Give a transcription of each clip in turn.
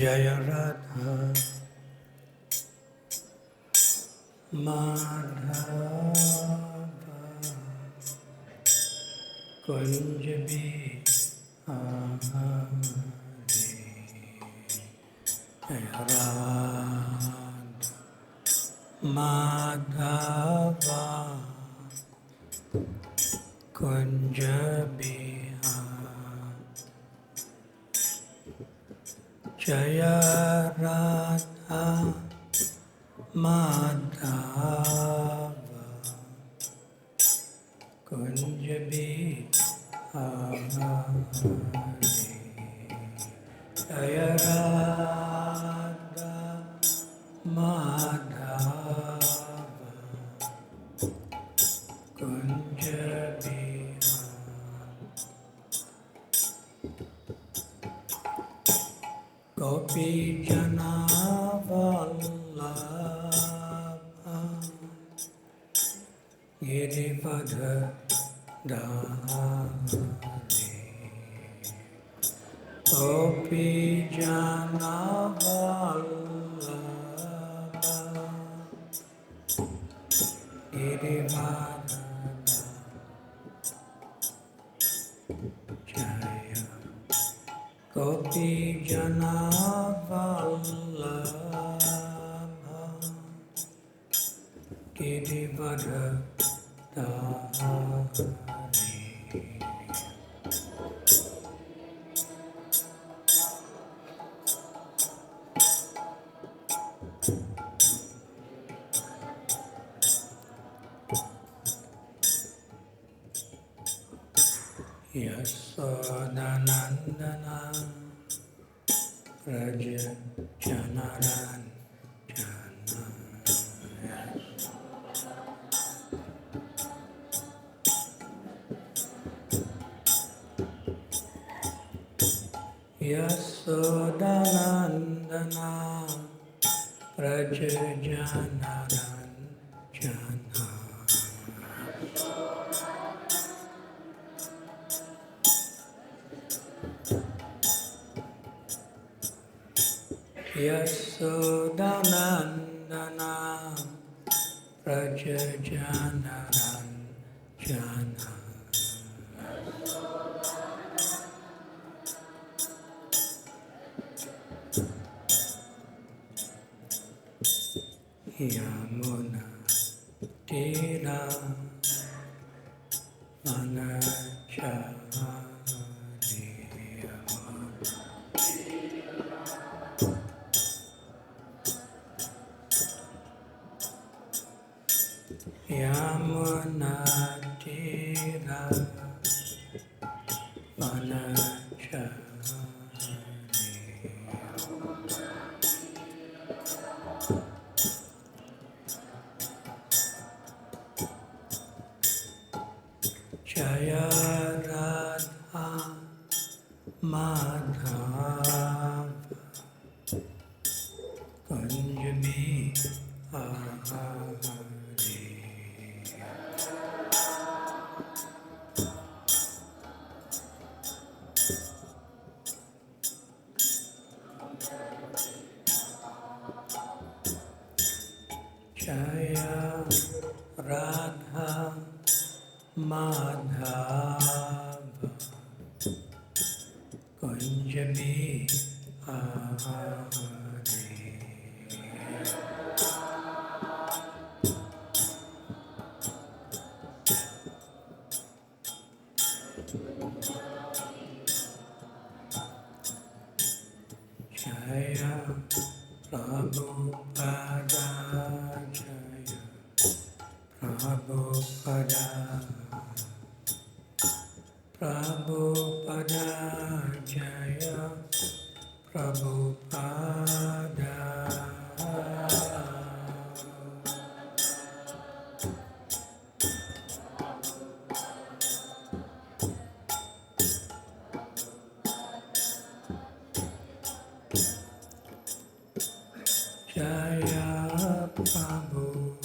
Jaya Radha Madhava Kunja Bihari Jaya Radha Madhava Kunja Bihari Jaya Radha Madhava Kunja Bihari Jaya Radha Madhava Kunja Bihari Gopi Jana Vallabha Girivadha Dhari Gopi Jana Vallabha Girivadha Jaya Gopi Jana Vallabha Girivadha Dhari Yasodhanandana Raja Janaran Jana Yasodhanandana Raja Janaran Jana Yasodhanandana Raja Janaran Jana Yamuna Tira Vanachari Yamuna Tira Vanachari Jaya Radha Madhava Kunja Bihari Jaya Radha Madhava Kunja Bihari Jaya Prabhupāda Jaya Prabhupada Prabhupada Jaya Prabhupada Jaya Prabhupada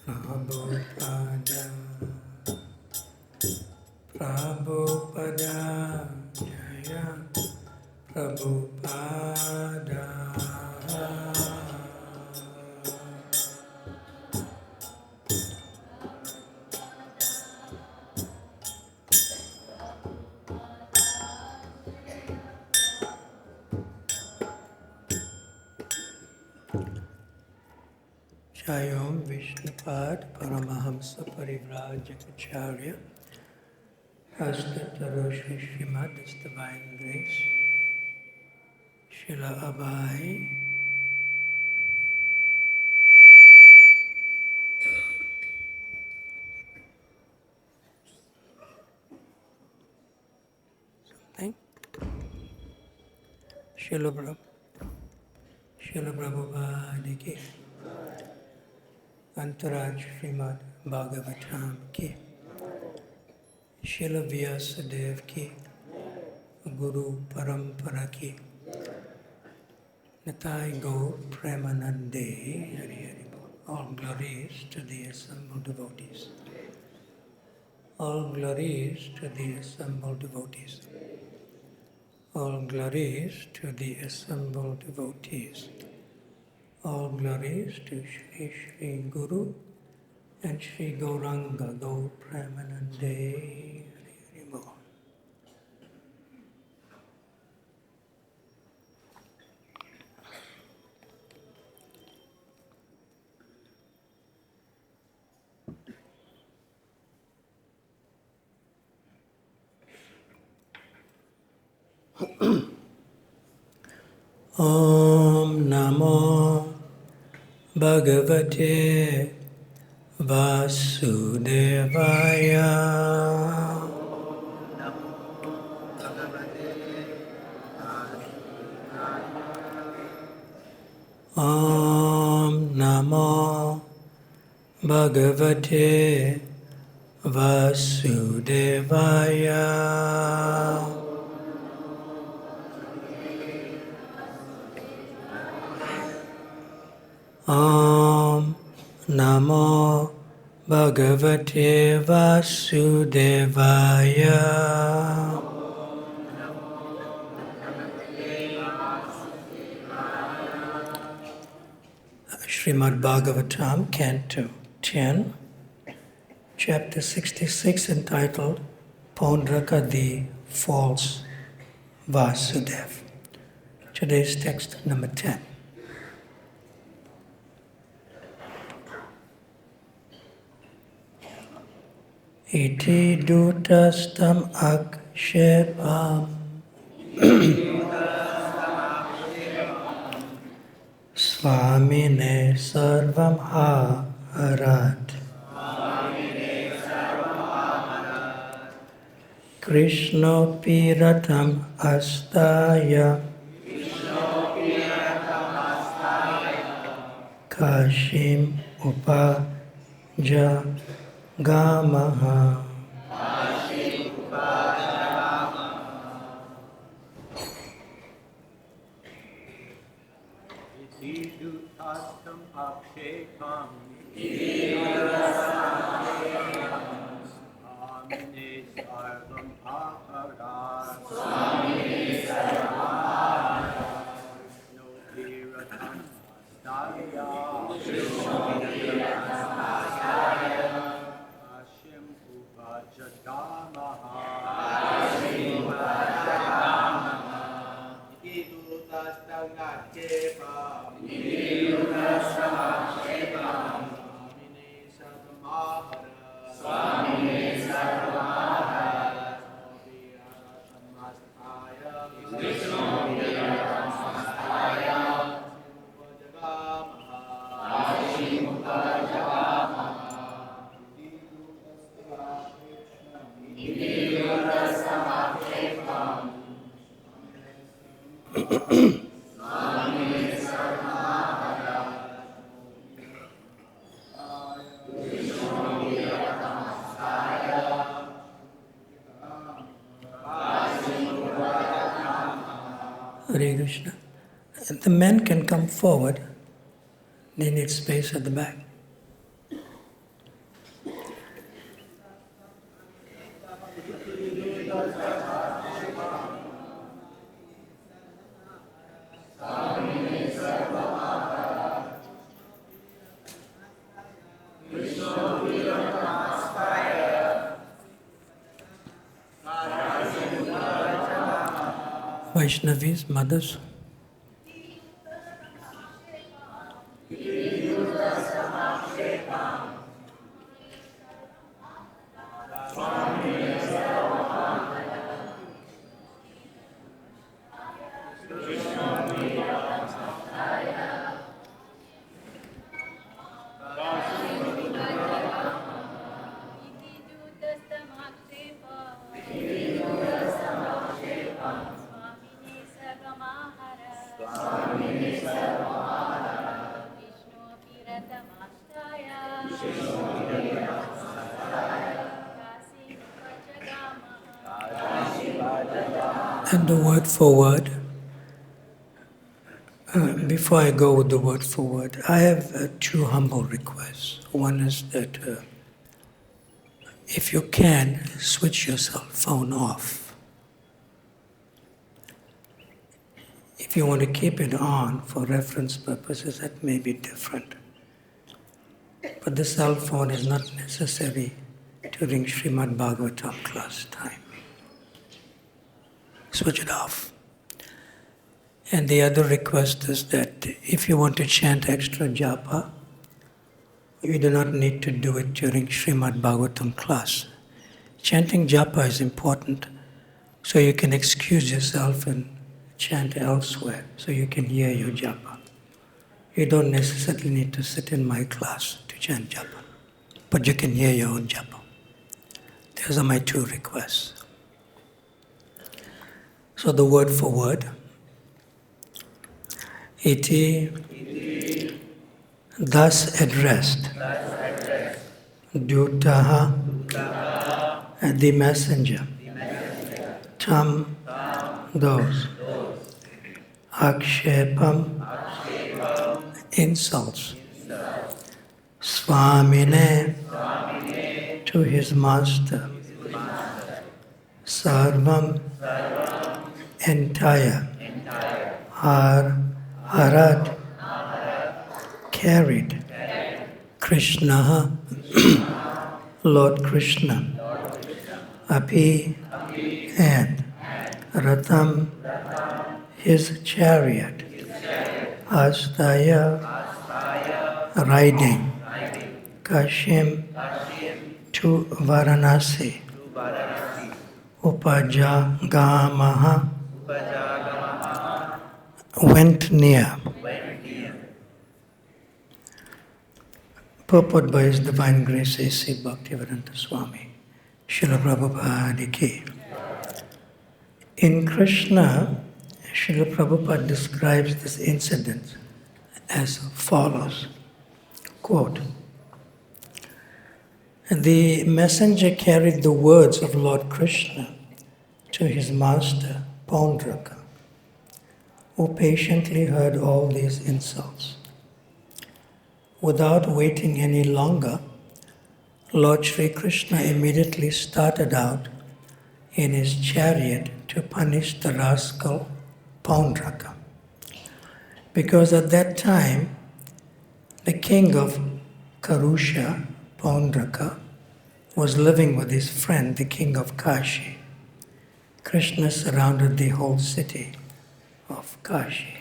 Prabhupada Prabhupada Jaya Prabhupāda. Jayom Vishnupad Paramahamsa Parivrajakacharya Astataroshi Śrīmad, His Divine Grace, Śrīla Abhai, something, Śrīla Prabhupāda ki, Antaraj Śrīmad-Bhāgavatam ki, Śrīla Vyasadeva ki, Guru Parampara ki, Nitai Gaur Premanande, Hari Hari Bol. All glories to the assembled devotees. All glories to the assembled devotees. All glories to the assembled devotees. All glories to Shri Shri Guru and Shri Gauranga Gaur Premanande, Hari Hari Bol. Om Namo Bhagavate Vasudevaya. Om Namo Bhagavate Vasudevaya. Om Namo Bhagavate Vasudevaya. Śrīmad-Bhāgavatam, Canto 10, Chapter 66, entitled Pauṇḍraka, the False Vasudeva. Today's text, number 10. Iti dūtas tam ākṣepaṁ svāmine sarvam āharat kṛṣṇopi ratham āsthāya kāśīm upajagāma. Dūtaḥ ākṣepaṁ svāmine sarvam āharat kṛṣṇopi ratham āsthāya kāśīm upajagāma Hare Krishna. The men can come forward. They need space at the back. Vaishnavis, mothers. And the word for word, before I go with the word for word, I have two humble requests. One is that if you can, switch your cell phone off. If you want to keep it on for reference purposes, that may be different. But the cell phone is not necessary during Śrīmad-Bhāgavatam class time. Switch it off. And the other request is that if you want to chant extra japa, you do not need to do it during Śrīmad-Bhāgavatam class. Chanting japa is important, so you can excuse yourself and chant elsewhere, so you can hear your japa. You don't necessarily need to sit in my class to chant japa, but you can hear your own japa. Those are my two requests. So the word for word, iti, thus addressed, dūtaḥ, the messenger, tam, those, ākṣepaṁ, insults, svāmine, to his master, sarvam, entire, āharat, carried, kṛṣṇaḥ, Lord Kṛṣṇa, api, and ratham, his chariot, āsthāya, riding, kāśīm, to Vārāṇasī, upajagāma, went near. Purport by His Divine Grace A.C. Bhaktivedanta Swami, Śrīla Prabhupāda ki. In Krishna, Śrīla Prabhupāda describes this incident as follows, quote, the messenger carried the words of Lord Kṛṣṇa to his master, Pauṇḍraka, who patiently heard all these insults. Without waiting any longer, Lord Śrī Kṛṣṇa immediately started out in his chariot to punish the rascal Pauṇḍraka. Because at that time, the King of Karūṣa, Pauṇḍraka, was living with his friend, the King of Kāśī. Krishna surrounded the whole city of Kāśī.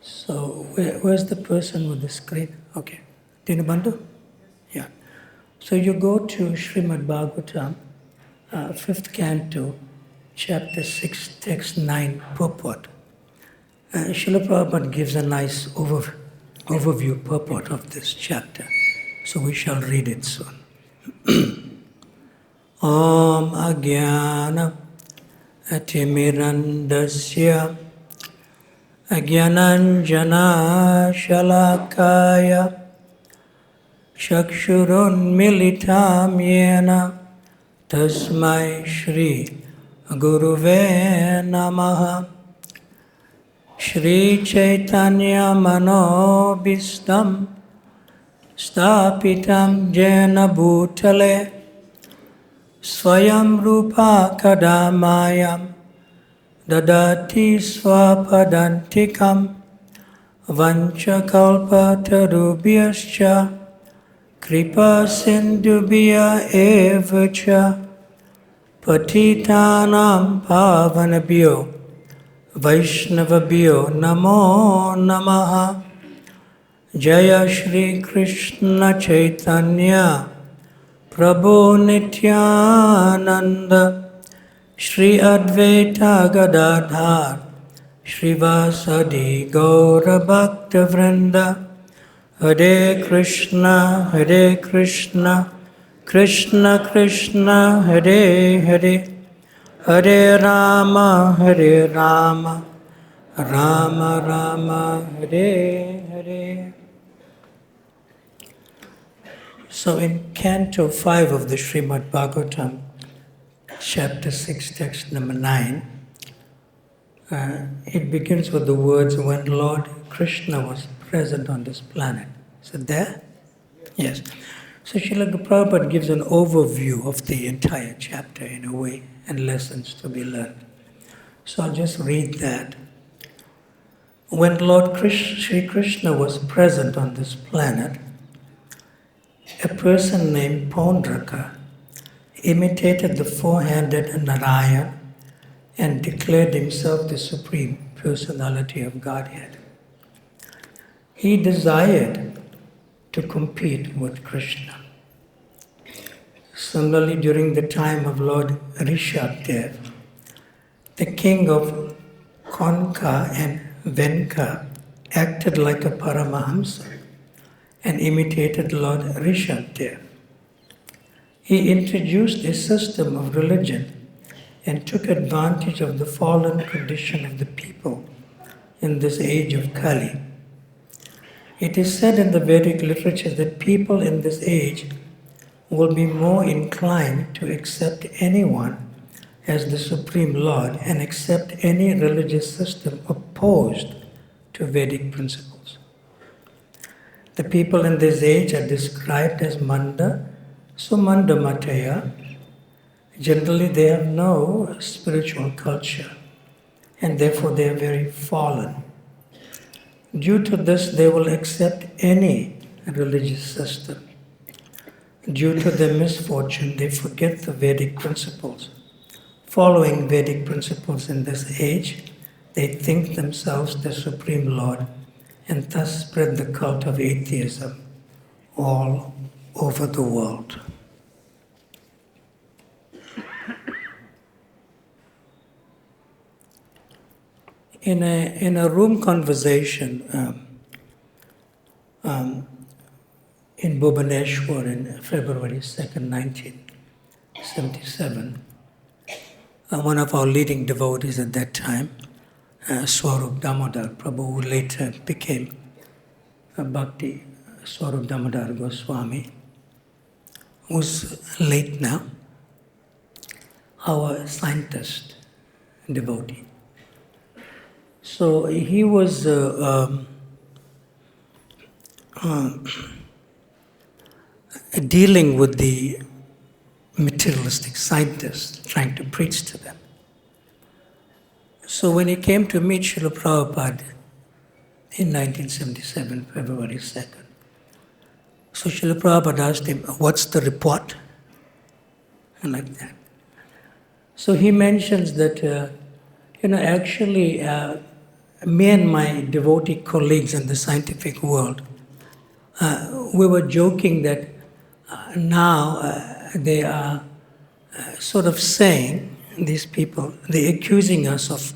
So, where's the person with the screen? Okay. Dinabandhu? Yeah. So you go to Śrīmad-Bhāgavatam, 5th canto, chapter 6, text 9, purport. Śrīla Prabhupāda gives a nice overview purport of this chapter. So we shall read it soon. Om Agyana Atimirandasya Agyananjana Shalakaya Chakshurun Militam Yena Tasmai Shri Guruve Namaha Shri Chaitanya Manobhistam Stapitam Jena Bhutale Swayam Rupa Kadamayam Dadati Swapadantikam Vanchakalpa Tarubhyascha Kripa Sindhubhya Evacha Patitanam Pavanabhyo Vaishnavabhyo Namo Namaha. Jaya Śrī Kṛṣṇa Chaitanya Prabhu Nityananda Shri Advaita Gadadhar Shrivasadi Gaura Bhakta Vrinda. Hare Krishna, Hare Krishna, Krishna Krishna, Hare Hare, Hare Rama, Hare Rama, Rama Rama, Hare Hare. So in Canto 5 of the Śrīmad-Bhāgavatam, Chapter 6, text number 9, it begins with the words, when Lord Kṛṣṇa was present on this planet. Is it there? Yes. So Śrīla Prabhupāda gives an overview of the entire chapter in a way, and lessons to be learned. So I'll just read that. When Lord Śrī Kṛṣṇa was present on this planet, a person named Pauṇḍraka imitated the four-handed Narayana and declared himself the Supreme Personality of Godhead. He desired to compete with Krishna. Similarly, during the time of Lord Rishabhdev, the King of Karūṣa and Venka acted like a Paramahamsa and imitated Lord Rishabhdev. He introduced a system of religion and took advantage of the fallen condition of the people in this age of Kali. It is said in the Vedic literature that people in this age will be more inclined to accept anyone as the Supreme Lord and accept any religious system opposed to Vedic principles. The people in this age are described as Manda, Sumanda Mataya. Generally, they have no spiritual culture, and therefore they are very fallen. Due to this, they will accept any religious system. Due to their misfortune, they forget the Vedic principles. Following Vedic principles in this age, they think themselves the Supreme Lord and thus spread the cult of atheism all over the world. In a room conversation in Bhubaneswar in February 2nd, 1977, one of our leading devotees at that time, Swarup Damodar Prabhu, who later became Bhakti Swarup Damodar Goswami, who's late now, our scientist devotee. So he was dealing with the materialistic scientists, trying to preach to them. So when he came to meet Śrīla Prabhupāda in 1977, February 2nd, so Śrīla Prabhupāda asked him, what's the report? And like that. So he mentions that, actually, me and my devotee colleagues in the scientific world, we were joking that now they are sort of saying, these people, they're accusing us of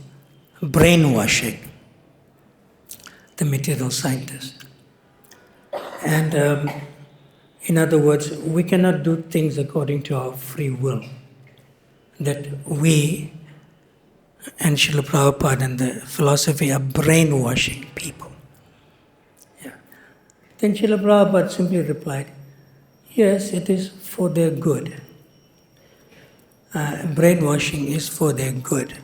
brainwashing the material scientists. And in other words, we cannot do things according to our free will. That we and Śrīla Prabhupāda and the philosophy are brainwashing people. Yeah. Then Śrīla Prabhupāda simply replied, yes, it is for their good. Brainwashing is for their good.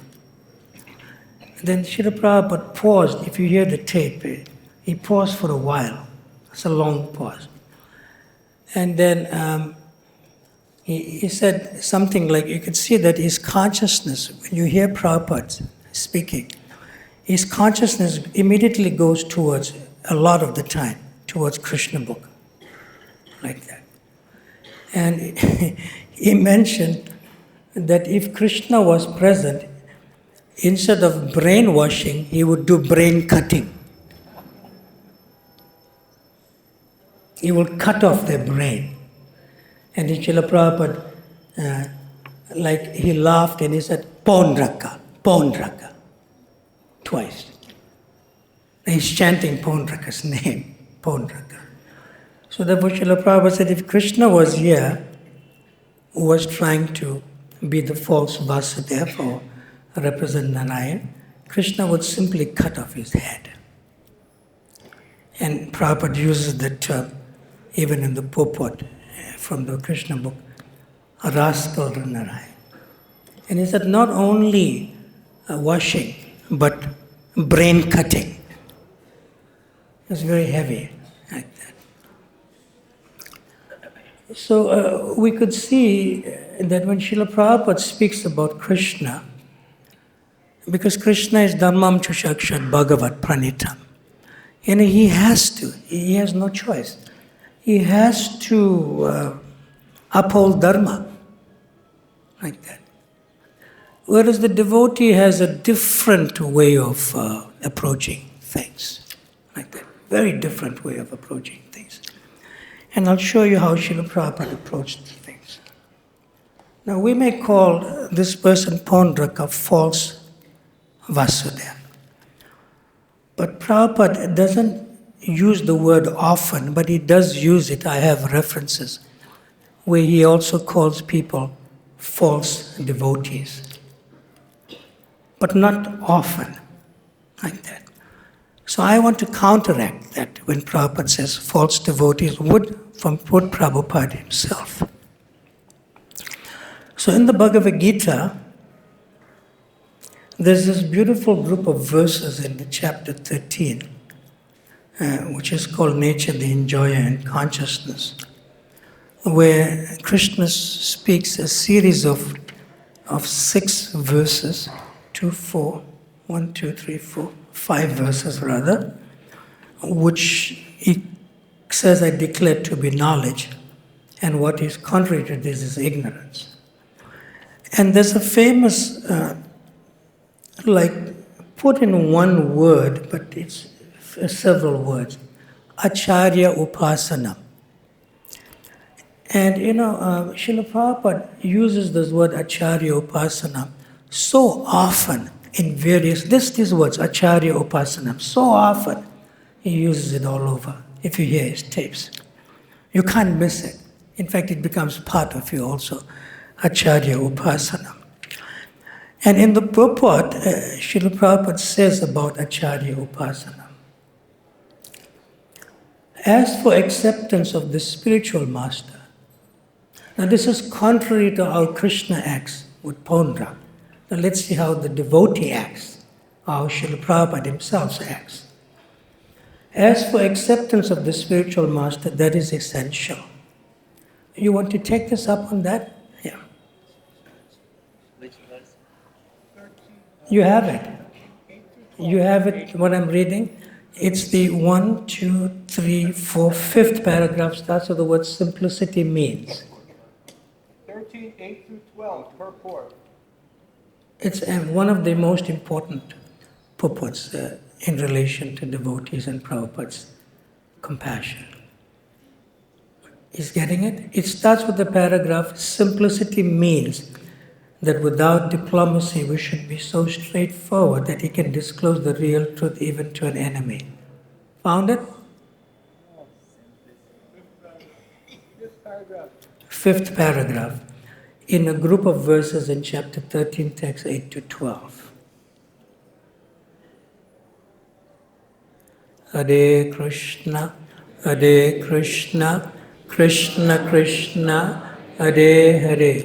Then Śrīla Prabhupāda paused. If you hear the tape, he paused for a while. It's a long pause. And then he said something like, you could see that his consciousness, when you hear Prabhupada speaking, his consciousness immediately goes towards, a lot of the time, towards Krishna book, like that. And he mentioned that if Krishna was present, instead of brainwashing, he would do brain cutting. He would cut off their brain. And Śrīla Prabhupāda, he laughed and he said, Pauṇḍraka, Pauṇḍraka, twice. And he's chanting Pauṇḍraka's name, Pauṇḍraka. So therefore Śrīla Prabhupāda said, if Krishna was here, who was trying to be the false Vasudeva or represent Narayan, Krishna would simply cut off his head. And Prabhupada uses the term, even in the Purport from the Krishna book, a rascal Narayan. And he said not only washing, but brain cutting. It's very heavy, like that. So we could see that when Śrīla Prabhupada speaks about Krishna, because Krishna is Dhammam Chushakshat Bhagavat Pranitam, and he has no choice. He has to uphold Dharma, like that. Whereas the devotee has a different way of approaching things, like that. Very different way of approaching things. And I'll show you how Śrīla Prabhupada approached things. Now we may call this person Pauṇḍraka false Vasudeva. But Prabhupada doesn't use the word often, but he does use it. I have references where he also calls people false devotees. But not often, like that. So I want to counteract that when Prabhupada says false devotees from Prabhupada himself. So in the Bhagavad Gita, there's this beautiful group of verses in the chapter 13, which is called Nature, the Enjoyer and Consciousness, where Krishna speaks a series of 6 verses, 5 verses rather, which he says I declare to be knowledge, and what is contrary to this is ignorance. And there's a famous, put in one word, but it's several words, Acharya Upasanam. And Śrīla Prabhupada uses this word Acharya Upasanam so often in these words, Acharya Upasanam, so often he uses it all over. If you hear his tapes, you can't miss it. In fact, it becomes part of you also, Acharya Upasanam. And in the Purport, Śrīla Prabhupada says about Acharya Upasanam, as for acceptance of the spiritual master, now this is contrary to how Krishna acts with Pauṇḍraka. Now let's see how the devotee acts, how Śrīla Prabhupada himself acts. As for acceptance of the spiritual master, that is essential. You want to take this up on that? Yeah. You have it. You have it, what I'm reading. It's the 1, 2, 3, 4, 5th paragraph starts with the word simplicity means. 13, 8 through 12, purport. It's one of the most important purports in relation to devotees and Prabhupada's compassion. He's getting it? It starts with the paragraph, simplicity means that without diplomacy we should be so straightforward that he can disclose the real truth even to an enemy. Found it? 5th paragraph. In a group of verses in chapter 13, text 8 to 12. Hare Krishna, Hare Krishna, Krishna Krishna, Hare Hare,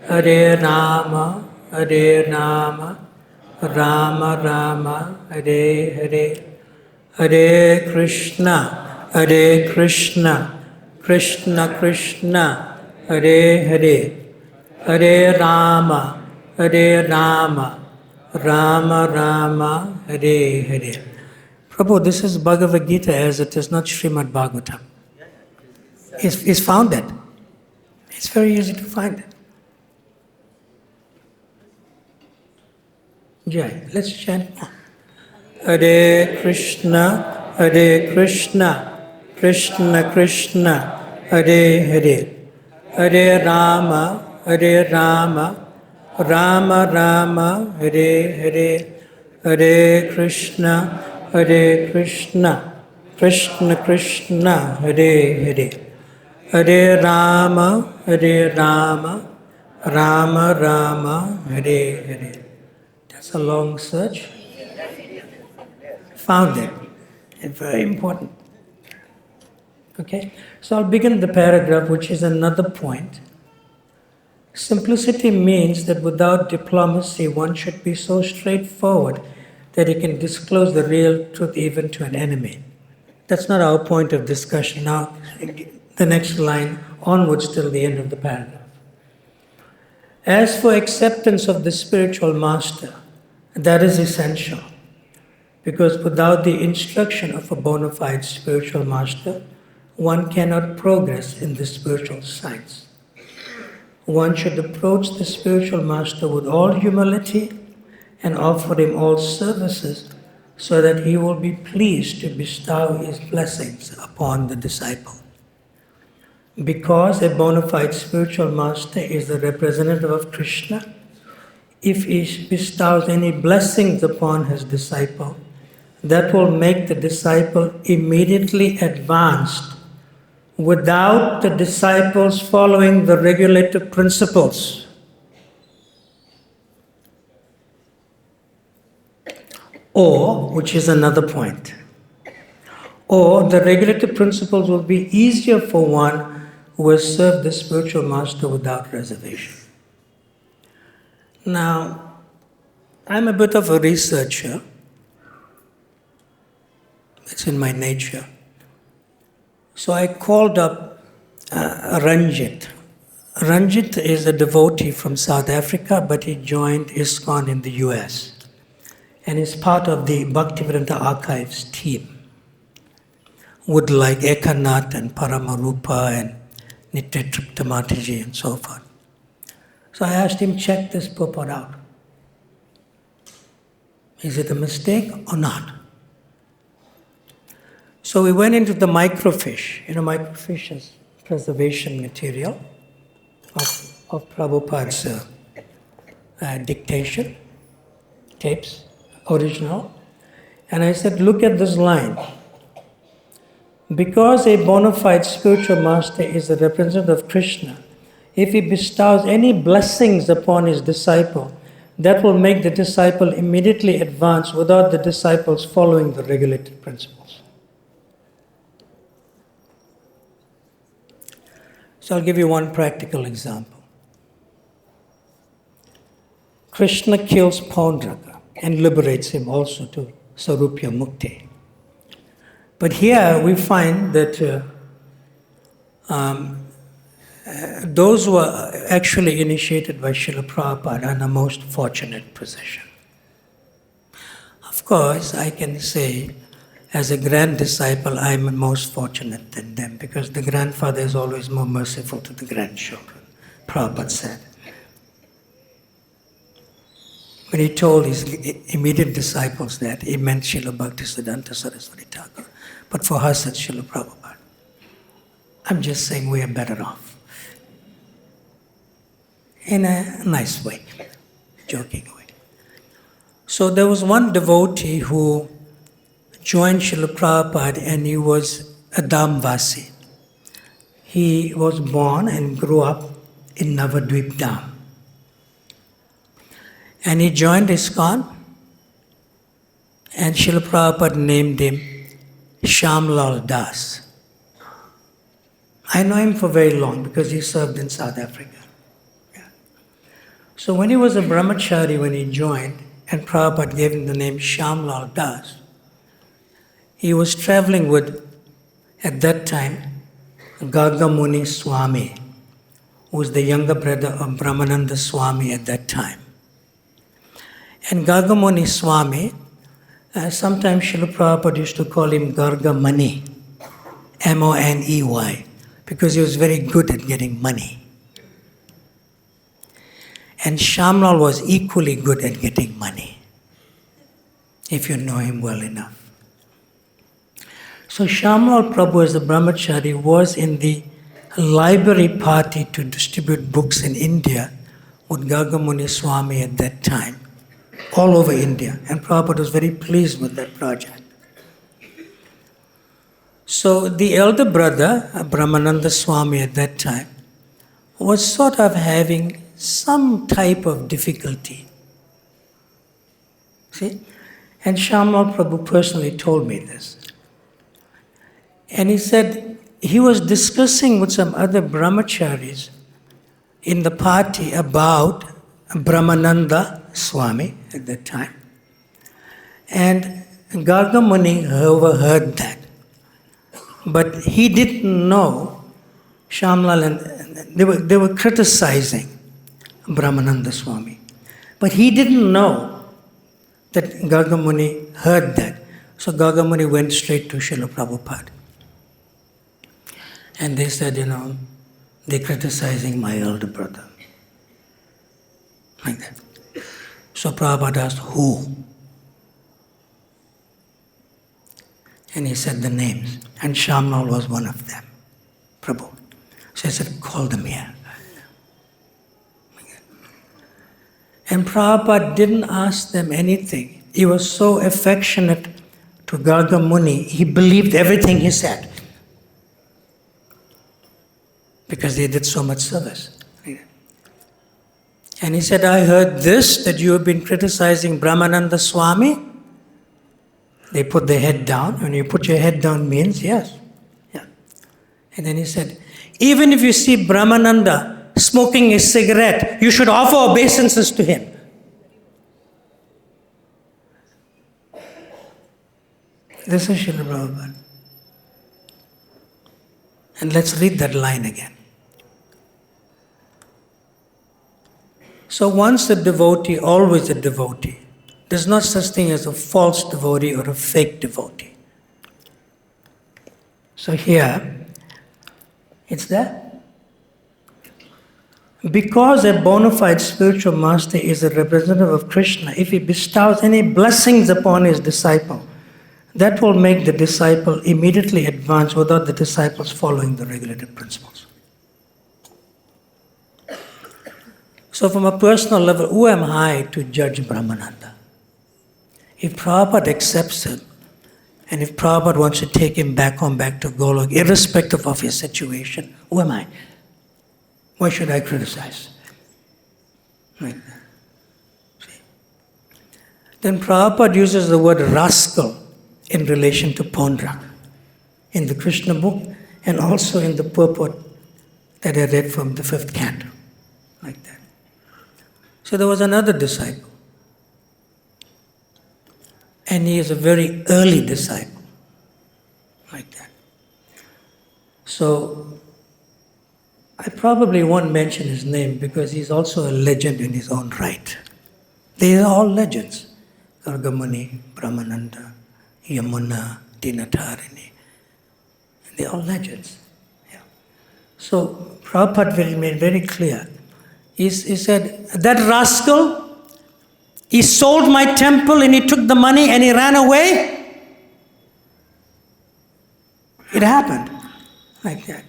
Hare Rama, Hare Rama, Rama Rama, Hare Hare, Hare Krishna, Hare Krishna, Krishna Krishna, Hare Hare, Hare Rama, Hare Rama, Rama Rama, Hare Hare. Prabhu, this is Bhagavad Gita as it is, not Śrīmad-Bhāgavatam. It's found it. It's very easy to find it. Jai. Let's chant more. Hare Krishna, Hare Krishna, Krishna Krishna, Hare Hare, Hare Rama, Hare Rama, Rama Rama, Hare Hare, Hare Krishna, Hare Krishna, Krishna Krishna, Hare Hare, Hare Rama, Hare Rama, Rama Rama, Hare Hare. That's a long search. Found it. It's very important. Okay? So I'll begin the paragraph, which is another point. Simplicity means that without diplomacy, one should be so straightforward that he can disclose the real truth even to an enemy. That's not our point of discussion. Now, the next line onwards till the end of the paragraph. As for acceptance of the spiritual master, that is essential, because without the instruction of a bona fide spiritual master, one cannot progress in the spiritual science. One should approach the spiritual master with all humility and offer him all services so that he will be pleased to bestow his blessings upon the disciple. Because a bona fide spiritual master is the representative of Krishna, if he bestows any blessings upon his disciple, that will make the disciple immediately advanced without the disciples following the regulative principles. Or, which is another point, or the regulative principles will be easier for one who has served the spiritual master without reservation. Now, I'm a bit of a researcher. It's in my nature. So I called up Ranjit. Ranjit is a devotee from South Africa, but he joined ISKCON in the US and is part of the Bhaktivedanta Archives team with like Ekanath and Paramarupa and Nitya Mataji and so forth. So I asked him, check this purport out. Is it a mistake or not? So we went into the microfiche. You know, microfiche is preservation material of Prabhupada's dictation, tapes, original. And I said, look at this line. Because a bona fide spiritual master is the representative of Krishna, if he bestows any blessings upon his disciple, that will make the disciple immediately advance without the disciples following the regulated principles. So I'll give you one practical example. Krishna kills Pauṇḍraka and liberates him also to Sarupya Mukti. But here we find that those who are actually initiated by Śrīla Prabhupāda are in the most fortunate position. Of course, I can say, as a grand disciple, I am most fortunate than them, because the grandfather is always more merciful to the grandchildren, Prabhupada said. When he told his immediate disciples that, he meant Śrīla Bhaktisiddhanta Saraswati Thakur. But for us, it's Śrīla Prabhupada. I'm just saying we are better off. In a nice way, joking way. So there was one devotee who joined Śrīla Prabhupada, and he was a Dhamvasi. He was born and grew up in Navadvip Dham. And he joined ISKCON, and Śrīla Prabhupada named him Shyamlal Das. I know him for very long because he served in South Africa. Yeah. So when he was a brahmachari, when he joined, and Prabhupada gave him the name Shyamlal Das, he was traveling with, at that time, Gargamuni Swami, who was the younger brother of Brahmananda Swami at that time. And Gargamuni Swami, sometimes Śrīla Prabhupada used to call him Gargamani, M-O-N-E-Y, because he was very good at getting money. And Shyamlal was equally good at getting money. if you know him well enough. So Shyamlal Prabhu, as a brahmachari, was in the library party to distribute books in India with Gagamuni Swami at that time, all over India. And Prabhupada was very pleased with that project. So the elder brother, Brahmananda Swami at that time, was sort of having some type of difficulty. See? And Shyamlal Prabhu personally told me this. And he said he was discussing with some other brahmacharis in the party about Brahmananda Swami at that time. And Gagamuni overheard that. But he didn't know Shyamlal, and they were criticizing Brahmananda Swami. But he didn't know that Gagamuni heard that. So Gagamuni went straight to Śrīla Prabhupāda. And they said, they're criticizing my elder brother. Like that. So Prabhupada asked, who? And he said the names. And Shyamlal was one of them. Prabhu. So he said, call them here. And Prabhupada didn't ask them anything. He was so affectionate to Gagamuni, he believed everything he said. Because they did so much service. And he said, I heard this, that you have been criticizing Brahmananda Swami. They put their head down. When you put your head down means, yes. Yeah. And then he said, even if you see Brahmananda smoking a cigarette, you should offer obeisances to him. This is Śrīla Prabhupāda. And let's read that line again. So once a devotee, always a devotee. There's not such thing as a false devotee or a fake devotee. So here, it's there. Because a bona fide spiritual master is a representative of Krishna, if he bestows any blessings upon his disciple, that will make the disciple immediately advance without the disciples following the regulated principles. So from a personal level, who am I to judge Brahmananda? If Prabhupada accepts him, and if Prabhupada wants to take him back home, back to Golok, irrespective of his situation, who am I? Why should I criticize? Right. See? Then Prabhupada uses the word rascal in relation to Pauṇḍraka in the Krishna book and also in the purport that I read from the 5th canto, like that. So there was another disciple, and he is a very early disciple, like that. So I probably won't mention his name because he's also a legend in his own right. They are all legends. Gargamuni, Brahmananda, Yamuna, Dinatarini. They're all legends. Yeah. So Prabhupada made very clear. He said, that rascal, he sold my temple and he took the money and he ran away. It happened like that.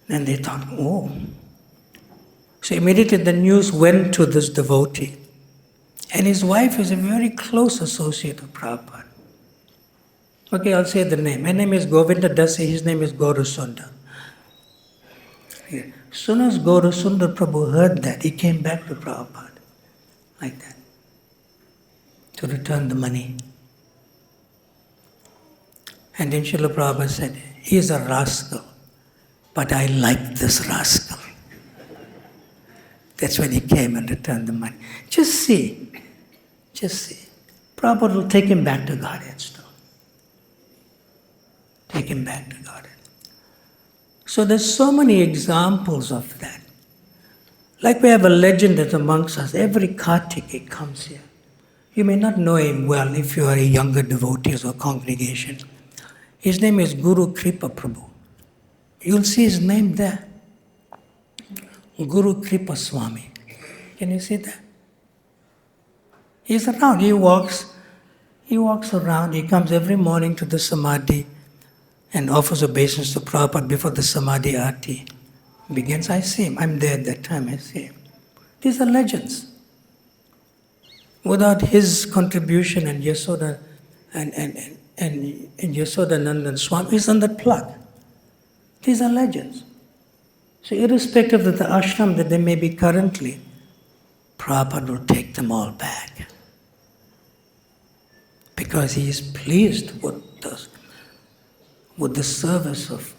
And they thought, oh. So immediately the news went to this devotee. And his wife is a very close associate of Prabhupada. Okay, I'll say the name. Her name is Govinda Dasi, his name is Gaurasundar. As soon as Gaurasundar Prabhu heard that, he came back to Prabhupada, like that, to return the money. And then Śrīla Prabhupada said, he is a rascal, but I like this rascal. That's when he came and returned the money. Just see. Prabhupada will take him back to Godhead still. Take him back to Godhead. So there's so many examples of that. Like we have a legend that's amongst us. Every Kartike comes here. You may not know him well if you are a younger devotee or congregation. His name is Guru Kripa Prabhu. You'll see his name there. Guru Kripa Swami. Can you see that? He's around. He walks He walks around, he comes every morning to the Samadhi and offers obeisance to Prabhupada before the Samadhi Arti begins. I see him. I'm there at that time, I see him. These are legends. Without his contribution and Yasoda and Yasodanandan Swami is on that plug. These are legends. So irrespective of the ashram that they may be currently, Prabhupada will take them all back. Because he is pleased with the service of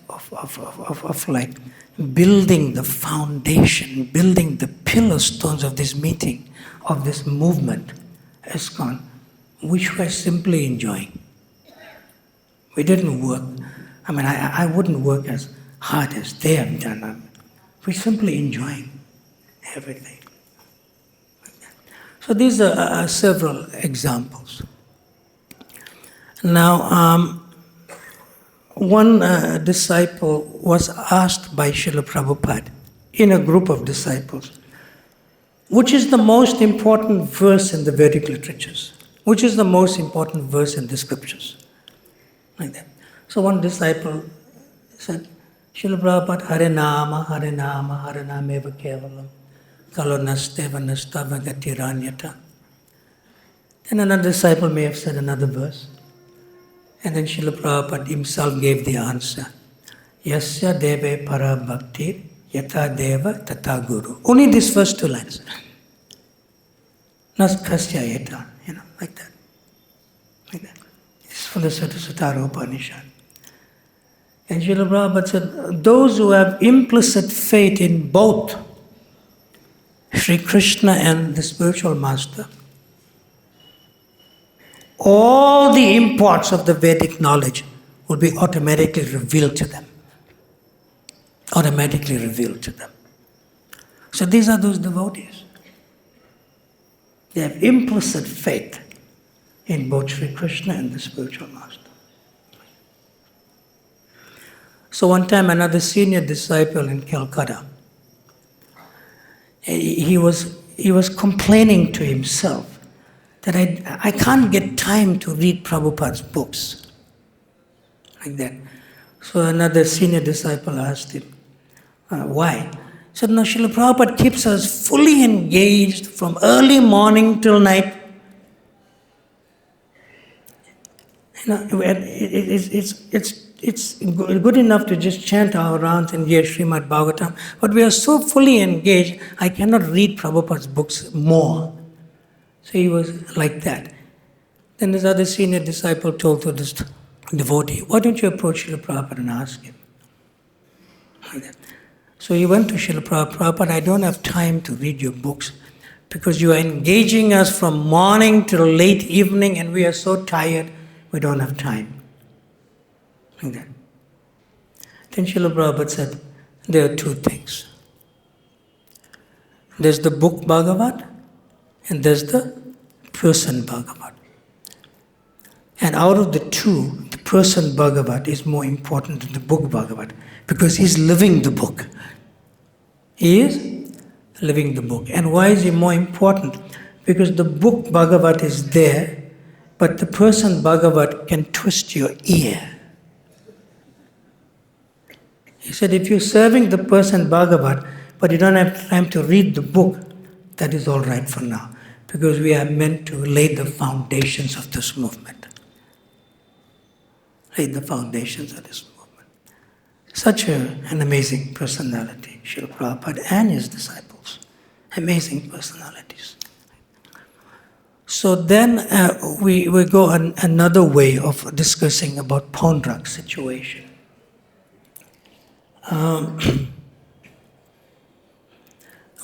like building the foundation, building the pillar stones of this meeting, of this movement, ISKCON, which we're simply enjoying. We didn't work. I mean, I wouldn't work as hard as they have done. We're simply enjoying everything. So these are several examples. Now, one disciple was asked by Śrīla Prabhupāda in a group of disciples, which is the most important verse in the Vedic literatures? Which is the most important verse in the scriptures? Like that. So one disciple said, Śrīla Prabhupāda, Hare Nama eva kevalam, kalo nasteva nastava gatiranyata. Then another disciple may have said another verse. And then Śrīla Prabhupāda himself gave the answer. Yasya deve para bhaktir yata deva tata guru. Only these first two lines. Nas kasya yata, like that. Like that. It's from the Sutta Upanishad. And Śrīla Prabhupāda said, those who have implicit faith in both Śrī Kṛṣṇa and the spiritual master, all the imports of the Vedic knowledge will be automatically revealed to them. Automatically revealed to them. So these are those devotees. They have implicit faith in both Śrī Kṛṣṇa and the spiritual master. So one time another senior disciple in Calcutta, he was complaining to himself that I can't get time to read Prabhupada's books. Like that. So another senior disciple asked him, why? He said, no, Śrīla Prabhupada keeps us fully engaged from early morning till night. It's good enough to just chant our rounds and hear Śrīmad-Bhāgavatam, but we are so fully engaged, I cannot read Prabhupada's books more. So he was like that. Then this other senior disciple told to this devotee, why don't you approach Śrīla Prabhupada and ask him? Like that. So he went to Śrīla Prabhupada, I don't have time to read your books because you are engaging us from morning till late evening and we are so tired, we don't have time. Like that. Then Śrīla Prabhupada said, there are two things. There's the book Bhagavat and there's the person Bhagavat. And out of the two, the person Bhagavat is more important than the book Bhagavat because he's living the book. He is living the book. And why is he more important? Because the book Bhagavat is there, but the person Bhagavat can twist your ear. He said, if you're serving the person Bhagavat, but you don't have time to read the book, that is all right for now. Because we are meant to lay the foundations of this movement. Lay the foundations of this movement. Such an amazing personality, Śrīla Prabhupāda and his disciples. Amazing personalities. So then we go on another way of discussing about Pauṇḍraka's situation.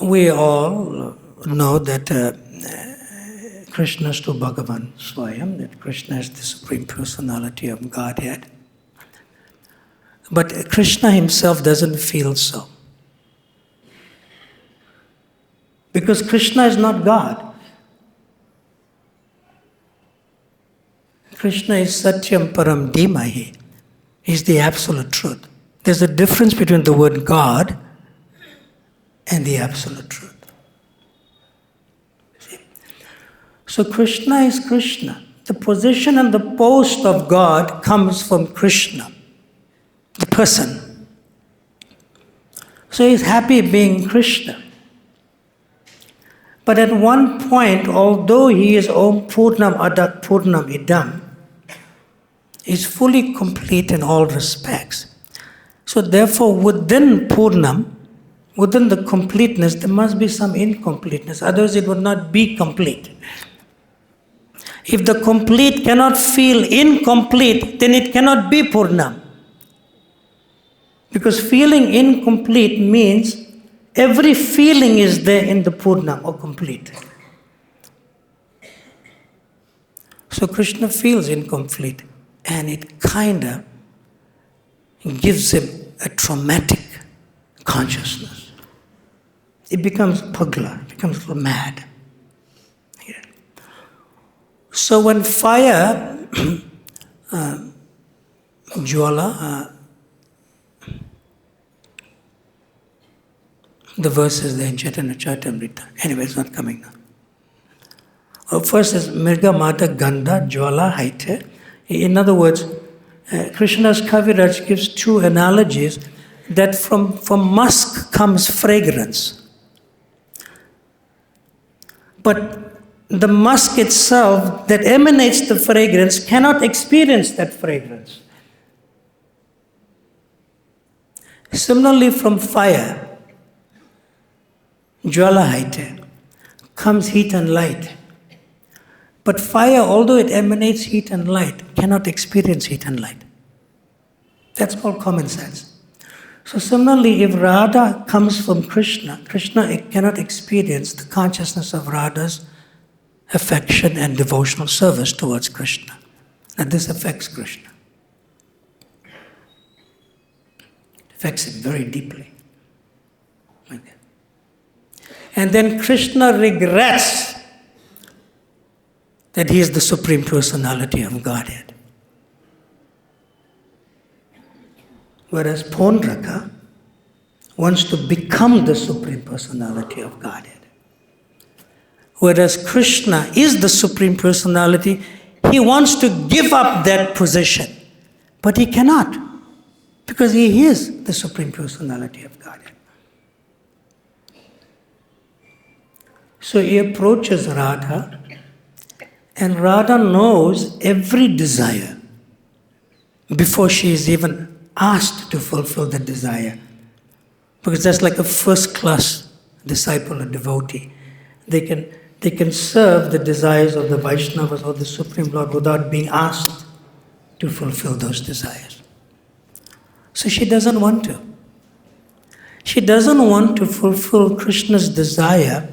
We all know that Krishna is to Bhagavan Swayam, that Krishna is the Supreme Personality of Godhead. But Krishna himself doesn't feel so. Because Krishna is not God. Krishna is Satyam Param Dhimahi. He's the absolute truth. There's a difference between the word God and the absolute truth. See? So Krishna is Krishna. the position and the post of God comes from Krishna, the person. So he's happy being Krishna. But at one point, although he is Om Purnam Adat Purnam Idam, is fully complete in all respects. So therefore, within Purnam, within the completeness, there must be some incompleteness. Otherwise, it would not be complete. If the complete cannot feel incomplete, then it cannot be Purnam. Because feeling incomplete means every feeling is there in the Purnam or complete. So Krishna feels incomplete, and it kinda gives him a traumatic consciousness. It becomes pugla, it becomes mad. Yeah. So when fire, Jwala, the verse is there in Chaitanya Charitamrita. Anyway, it's not coming now. First is Mirga Mata Gandha Jwala Haite. In other words, Krishna's Kaviraj gives two analogies that from musk comes fragrance. But the musk itself that emanates the fragrance cannot experience that fragrance. Similarly, from fire, Jwala Haite, comes heat and light. But fire, although it emanates heat and light, cannot experience heat and light. That's all common sense. So similarly, if Radha comes from Krishna, Krishna cannot experience the consciousness of Radha's affection and devotional service towards Krishna. And this affects Krishna. It affects him very deeply. Like that. And then Krishna regrets that he is the Supreme Personality of Godhead. Whereas Pauṇḍraka wants to become the Supreme Personality of Godhead. Whereas Krishna is the Supreme Personality, he wants to give up that position. But he cannot, because he is the Supreme Personality of Godhead. So he approaches Radha, and Radha knows every desire before she is even asked to fulfill the desire. Because that's like a first-class disciple or devotee. They can serve the desires of the Vaishnavas or the Supreme Lord without being asked to fulfill those desires. So she doesn't want to. She doesn't want to fulfill Krishna's desire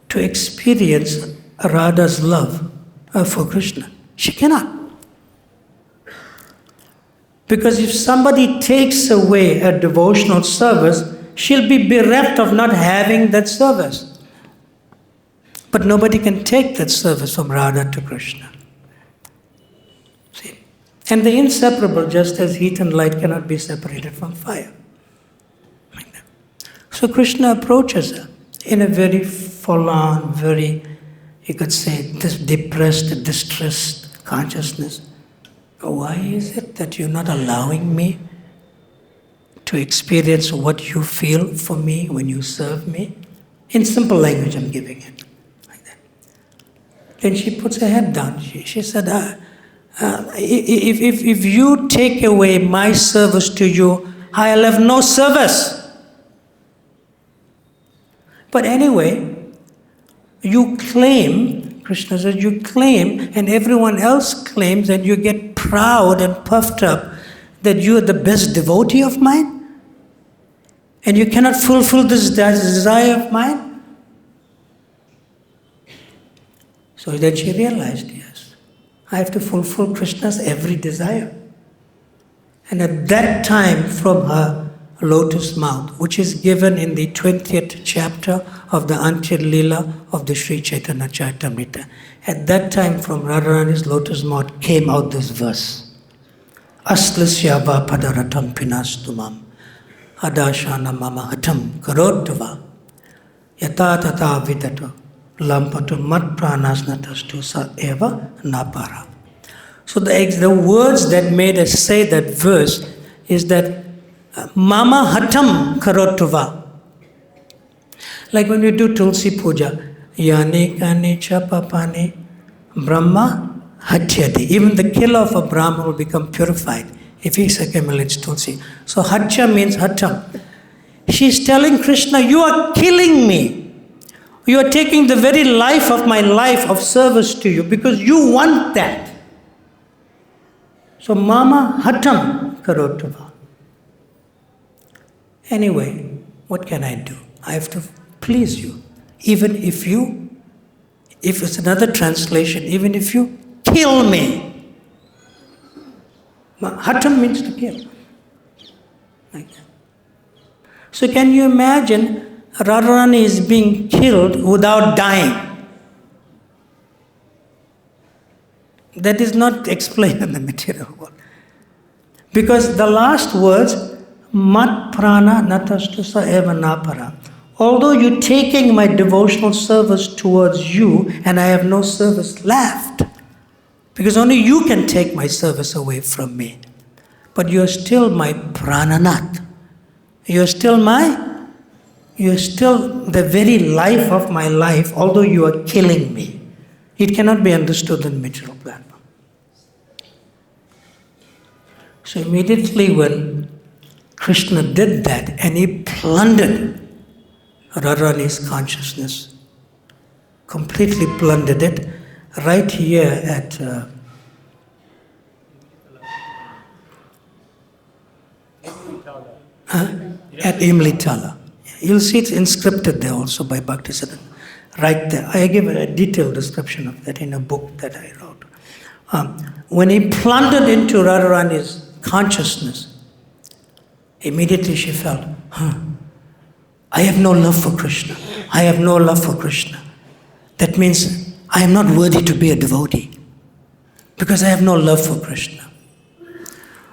to experience Radha's love for Krishna. She cannot. Because if somebody takes away a devotional service, she'll be bereft of not having that service. But nobody can take that service from Radha to Krishna. See? And they're inseparable, just as heat and light cannot be separated from fire. So Krishna approaches her in a very forlorn, very, you could say, this depressed, distressed consciousness. Why is it that you're not allowing me to experience what you feel for me when you serve me? In simple language, I'm giving it. Like that. Then she puts her head down. She said, if you take away my service to you, I'll have no service. But anyway, you claim, Krishna says, you claim, and everyone else claims, and you get proud and puffed up that you are the best devotee of mine, and you cannot fulfill this desire of mine. So then she realized, yes, I have to fulfill Krishna's every desire. And at that time, from her lotus mouth, which is given in the 20th chapter of the Antya Lila of the Sri Chaitanya Charitamrita. At that time, from Radharani's lotus mouth came out this verse. Aslasya va padaratam pinastumam adashana mama hatam karodva yata tata vidato lampatu mat pranasnatastu sa eva napara. So the words that made us say that verse is that Mama Hatam Karotva. Like when we do Tulsi Puja, Yani Kani Chapapani Brahma Hatyati. Even the killer of a Brahma will become purified if he accumulates Tulsi. So Hatya means Hatam. She's telling Krishna, you are killing me. You are taking the very life of my life of service to you because you want that. So Mama Hatam Karotva. Anyway, what can I do? I have to please you. Even if it's another translation, even if you kill me. Hatam means to kill. Like that. So can you imagine Radharani is being killed without dying? That is not explained in the material world. Because the last words, mat prana natastusa eva napara. Although you're taking my devotional service towards you and I have no service left, because only you can take my service away from me. But you're still my prananat. You're still the very life of my life, although you are killing me. It cannot be understood in material platform. So immediately when Krishna did that and he plundered Radharani's consciousness, completely plundered it, right here at Imlitala. You'll see it's inscripted there also by Bhaktisiddhanta. Right there. I give a detailed description of that in a book that I wrote. When he plundered into Radharani's consciousness, immediately she felt, I have no love for Krishna. I have no love for Krishna. That means I am not worthy to be a devotee because I have no love for Krishna.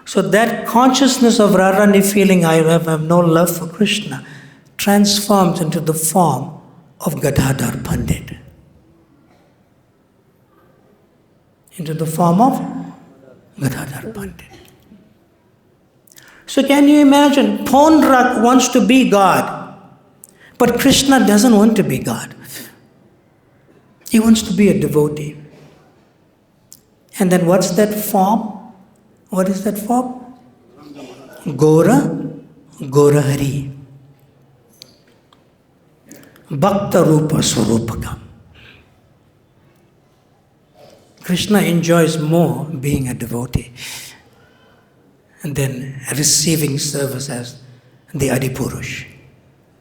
So that consciousness of Radharani feeling I have no love for Krishna transforms into the form of Gadadhar Pandit. Into the form of Gadadhar Pandit. So can you imagine, Pauṇḍraka wants to be God, but Krishna doesn't want to be God. He wants to be a devotee. And then what's that form? What is that form? Gora Hari. Bhakta Rupa Swarupakam. Krishna enjoys more being a devotee than receiving service as the Adipurush.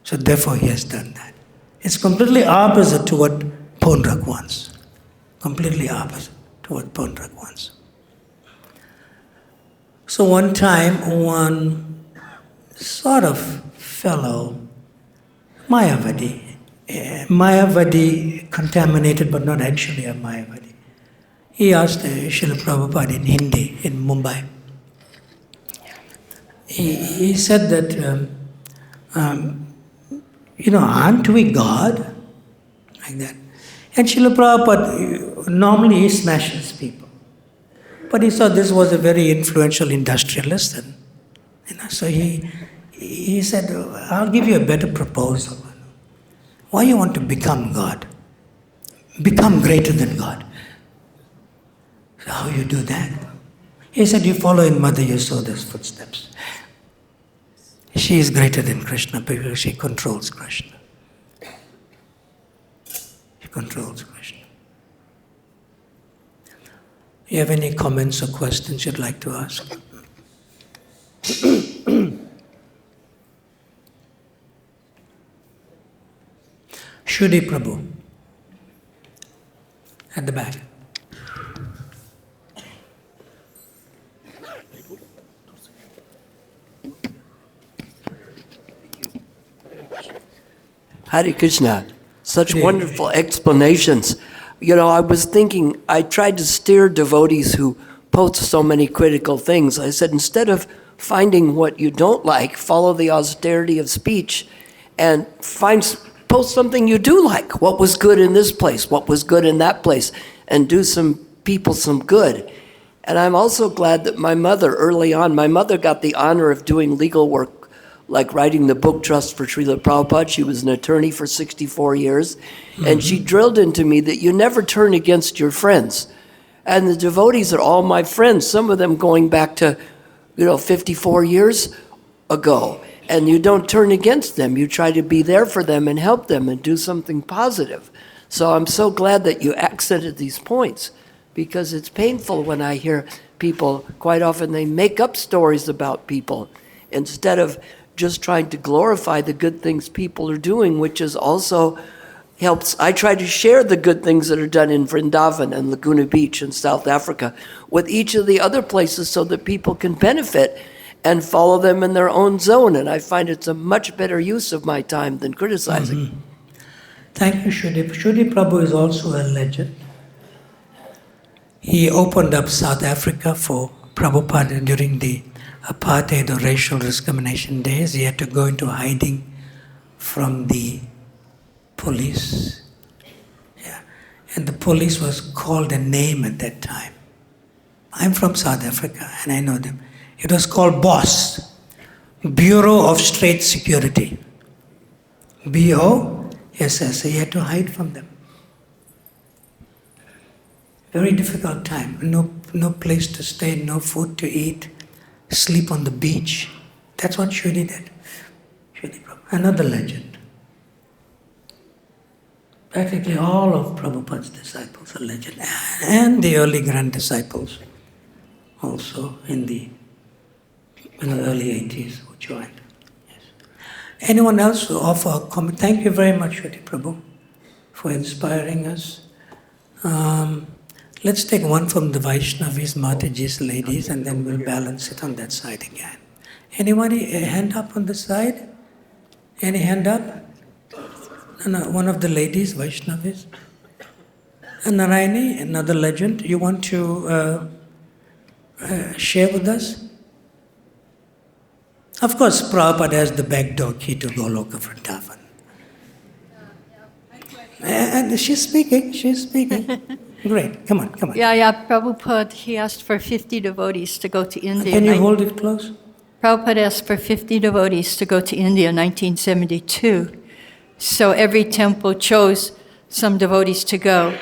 So therefore he has done that. It's completely opposite to what Pauṇḍraka wants. Completely opposite to what Pauṇḍraka wants. So one time, one sort of fellow, Mayavadi contaminated but not actually a Mayavadi, he asked Śrīla Prabhupāda in Hindi, in Mumbai. He said that, aren't we God? Like that. And Śrīla Prabhupāda, normally he smashes people. But he saw this was a very influential industrialist. And, so he said, I'll give you a better proposal. Why you want to become God? Become greater than God. So how you do that? He said, you follow in Mother Yasoda's footsteps. She is greater than Krishna because she controls Krishna. She controls Krishna. You have any comments or questions you'd like to ask? Shudi Prabhu, at the back. Hare Krishna, such wonderful explanations. I was thinking, I tried to steer devotees who post so many critical things. I said, instead of finding what you don't like, follow the austerity of speech and post something you do like. What was good in this place? What was good in that place? And do some people some good. And I'm also glad that my mother, early on, my mother got the honor of doing legal work, like writing the book trust for Śrīla Prabhupāda. She was an attorney for 64 years. And she drilled into me that you never turn against your friends. And the devotees are all my friends, some of them going back to, 54 years ago. And you don't turn against them. You try to be there for them and help them and do something positive. So I'm so glad that you accented these points, because it's painful when I hear people, quite often they make up stories about people instead of just trying to glorify the good things people are doing, which is also helps. I try to share the good things that are done in Vrindavan and Laguna Beach in South Africa with each of the other places so that people can benefit and follow them in their own zone. And I find it's a much better use of my time than criticizing. Thank you, Shudi. Shudi Prabhu is also a legend. He opened up South Africa for Prabhupada during the apartheid or racial discrimination days. He had to go into hiding from the police. Yeah. And the police was called a name at that time. I'm from South Africa and I know them. It was called BOSS, Bureau of State Security. BOSS. He had to hide from them. Very difficult time. No place to stay, no food to eat, sleep on the beach. That's what Shudi did. Shudi Prabhu. Another legend. Practically all of Prabhupada's disciples are legend. And the early grand disciples also in the early 80s who joined. Yes. Anyone else who offer a comment? Thank you very much, Shudi Prabhu, for inspiring us. Let's take one from the Vaishnavis, Mataji's ladies, and then we'll balance it on that side again. Anybody, a hand up on the side? Any hand up? No, one of the ladies, Vaishnavis. Narayani, another legend. You want to share with us? Of course, Prabhupada has the back door key to Goloka Vrindavan. And she's speaking. Great, come on. Yeah, Prabhupada, he asked for 50 devotees to go to India. Can you hold it close? Prabhupada asked for 50 devotees to go to India in 1972. So every temple chose some devotees to go.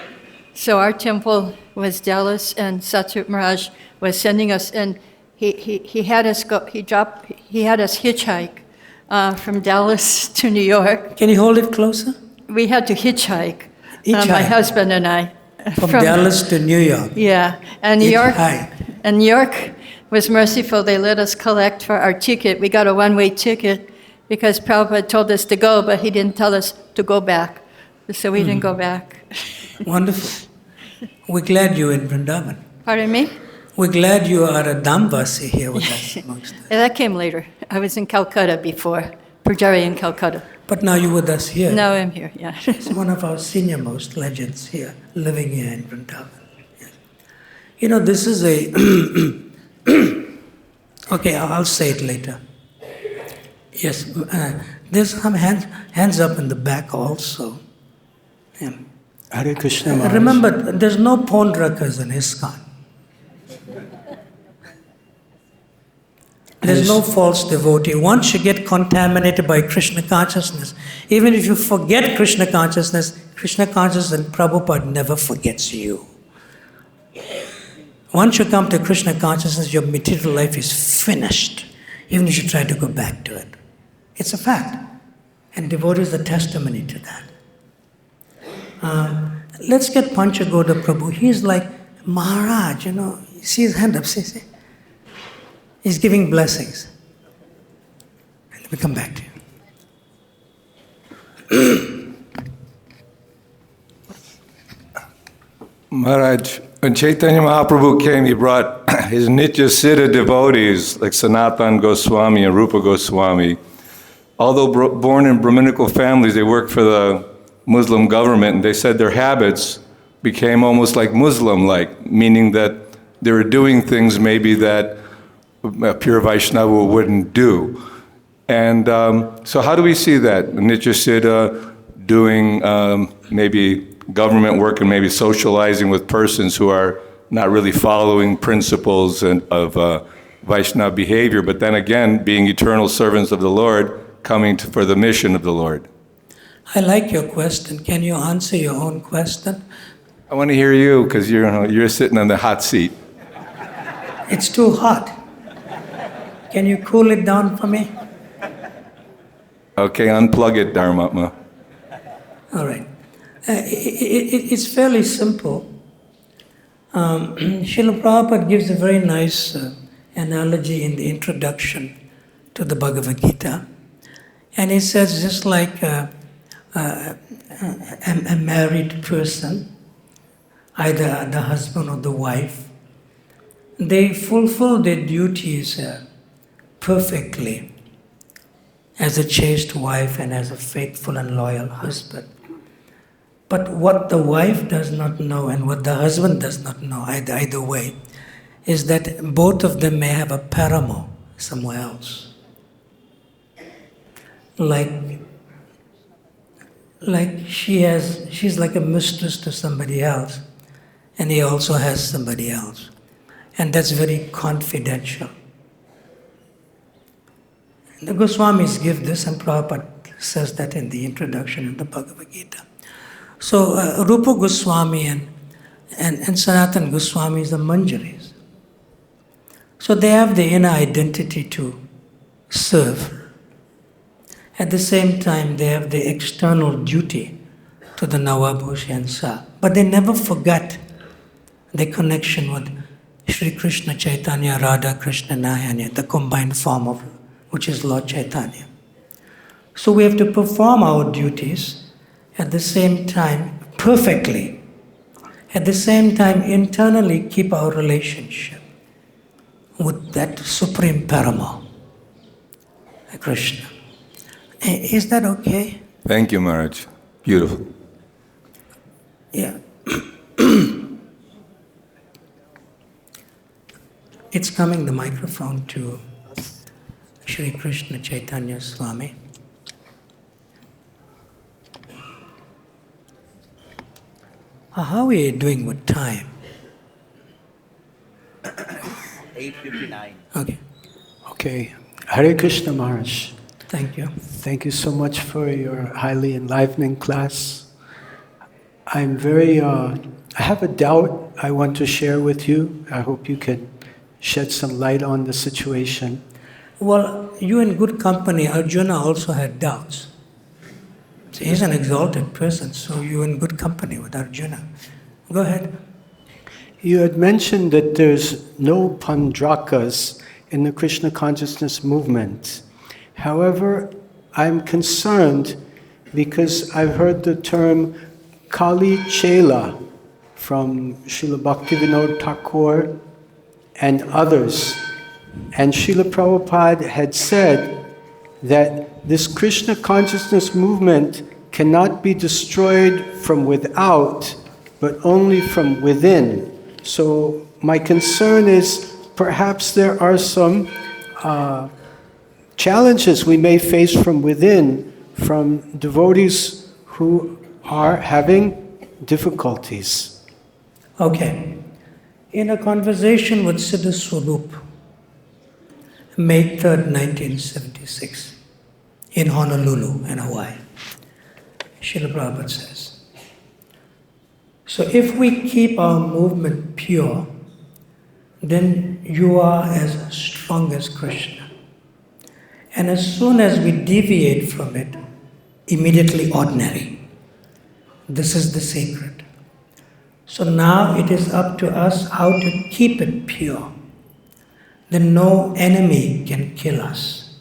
So our temple was Dallas, and Satyajit Maharaj was sending us, and he had us hitchhike from Dallas to New York. Can you hold it closer? We had to hitchhike, my husband and I. From Dallas to New York. Yeah, and New York was merciful. They let us collect for our ticket. We got a one-way ticket because Prabhupada told us to go, but he didn't tell us to go back. So we didn't go back. Wonderful. We're glad you're in Vrindavan. Pardon me? We're glad you are a Dhamvasi here with us amongst us. That came later. I was in Calcutta before, Pujari in Calcutta. But now you're with us here. Now I'm here, yeah. He's one of our senior-most legends here, living here in Vrindavan. Yes. You know, this is a... okay, I'll say it later. Yes, there's some hands up in the back also. Yeah. Hare Krishna, Maharaj. Remember, there's no Pauṇḍrakas in ISKCON. There's no false devotee. Once you get contaminated by Krishna consciousness, even if you forget Krishna consciousness and Prabhupada never forgets you. Once you come to Krishna consciousness, your material life is finished, even if you try to go back to it. It's a fact. And devotees are testimony to that. Let's get Panchagoda Prabhu. He's like Maharaj, See his hand up, see. He's giving blessings. And we come back to you. Maharaj, when Chaitanya Mahaprabhu came, he brought his Nitya Siddha devotees like Sanatana Goswami and Rupa Goswami. Although born in Brahminical families, they worked for the Muslim government, and they said their habits became almost like Muslim-like, meaning that they were doing things maybe that a pure Vaishnava wouldn't do. And so how do we see that? Nitya Siddha doing maybe government work and maybe socializing with persons who are not really following principles of Vaishnava behavior, but then again, being eternal servants of the Lord, coming for the mission of the Lord. I like your question. Can you answer your own question? I want to hear you, because you're sitting on the hot seat. It's too hot. Can you cool it down for me? Okay, unplug it, Dharmatma. All right. It's fairly simple. Śrīla Prabhupāda gives a very nice analogy in the introduction to the Bhagavad Gita. And he says, just like a married person, either the husband or the wife, they fulfill their duties perfectly as a chaste wife and as a faithful and loyal husband. But what the wife does not know and what the husband does not know, either way, is that both of them may have a paramour somewhere else. Like she's like a mistress to somebody else, and he also has somebody else. And that's very confidential. The Goswamis give this, and Prabhupada says that in the introduction of the Bhagavad Gita. So Rupa Goswami and Sanatana Goswami is the Manjaris. So they have the inner identity to serve. At the same time, they have the external duty to the Navabush and Sa. But they never forgot the connection with Śrī Kṛṣṇa, Chaitanya, Radha, Krishna, Nayana, the combined form of which is Lord Chaitanya. So we have to perform our duties at the same time perfectly. At the same time, internally keep our relationship with that supreme paramour, Krishna. Is that okay? Thank you, Maharaj. Beautiful. Yeah. It's coming, the microphone, to Śrī Kṛṣṇa Chaitanya Swami. How are you doing with time? 8:59. Okay, Okay. Hare Krishna, Maharaj. thank you. Thank you so much for your highly enlivening class. I have a doubt I want to share with you. I hope you can shed some light on the situation. Well, you in good company. Arjuna also had doubts. So he's an exalted person, so you're in good company with Arjuna. Go ahead. You had mentioned that there's no Pauṇḍrakas in the Krishna consciousness movement. However, I'm concerned because I've heard the term Kali Chela from Srila Bhaktivinoda Thakur and others. And Śrīla Prabhupāda had said that this Krishna consciousness movement cannot be destroyed from without, but only from within. So my concern is perhaps there are some challenges we may face from within, from devotees who are having difficulties. Okay. In a conversation with Siddha Swarup, May 3rd, 1976, in Honolulu, in Hawaii, Śrīla Prabhupāda says, so if we keep our movement pure, then you are as strong as Krishna. And as soon as we deviate from it, immediately ordinary. This is the secret. So now it is up to us how to keep it pure. Then no enemy can kill us.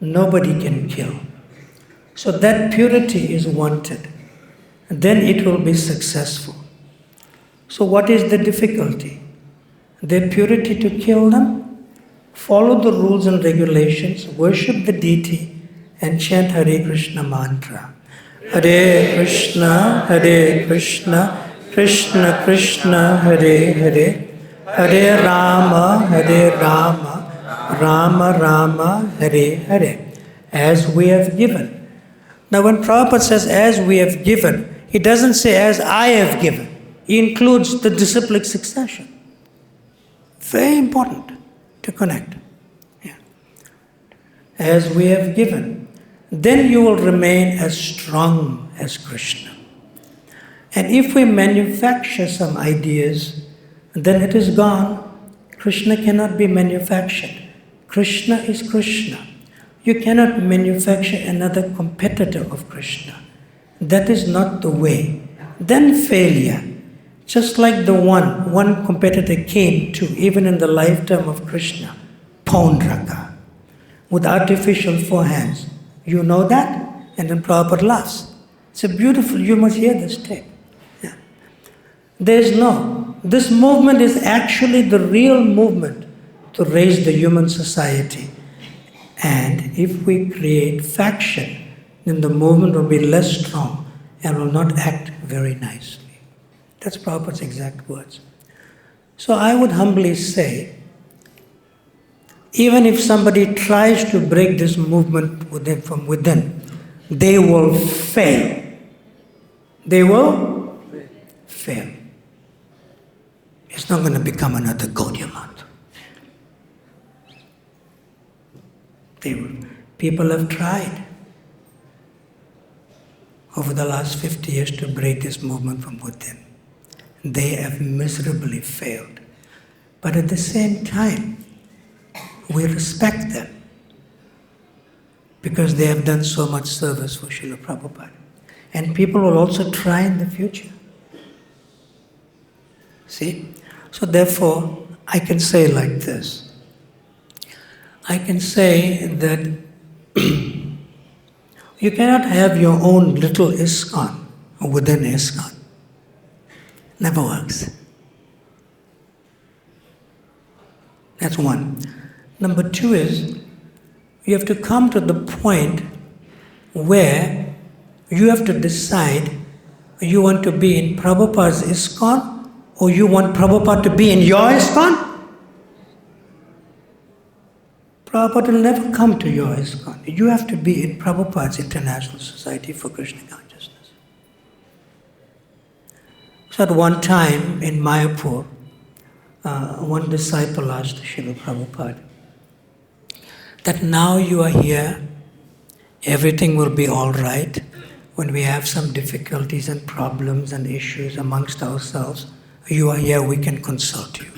Nobody can kill. So that purity is wanted. Then it will be successful. So what is the difficulty? Their purity to kill them? Follow the rules and regulations, worship the deity, and chant Hare Krishna mantra. Hare Krishna, Krishna Krishna, Hare Hare, Hare Rama, Rama Rama, Hare Hare, as we have given. Now when Prabhupada says as we have given, he doesn't say as I have given. includes the disciplic succession. Very important to connect. Yeah. As we have given, then you will remain as strong as Krishna. And if we manufacture some ideas, then it is gone. Krishna cannot be manufactured. Krishna is Krishna. You cannot manufacture another competitor of Krishna. That is not the way. Then failure. Just like the one competitor came to, even in the lifetime of Krishna, Pauṇḍraka, with artificial forehands. You know that? And then Prabhupada laughs. It's a beautiful, you must hear this tape. Yeah. This movement is actually the real movement to raise the human society. And if we create faction, then the movement will be less strong and will not act very nicely. That's Prabhupada's exact words. So I would humbly say, even if somebody tries to break this movement from within, they will fail. They will fail. It's not going to become another Gaudiya Math. People have tried over the last 50 years to break this movement from within. They have miserably failed. But at the same time, we respect them because they have done so much service for Śrīla Prabhupāda. And people will also try in the future. See? So therefore, I can say like this. I can say that you cannot have your own little ISKCON within ISKCON. Never works. That's one. Number two is, you have to come to the point where you have to decide you want to be in Prabhupada's ISKCON or you want Prabhupada to be in your ISKCON. Prabhupada will never come to your ISKCON. You have to be in Prabhupada's International Society for Krishna Consciousness. So at one time in Mayapur, one disciple asked Śrīla Prabhupāda that now you are here, everything will be all right. When we have some difficulties and problems and issues amongst ourselves, you are here, we can consult you.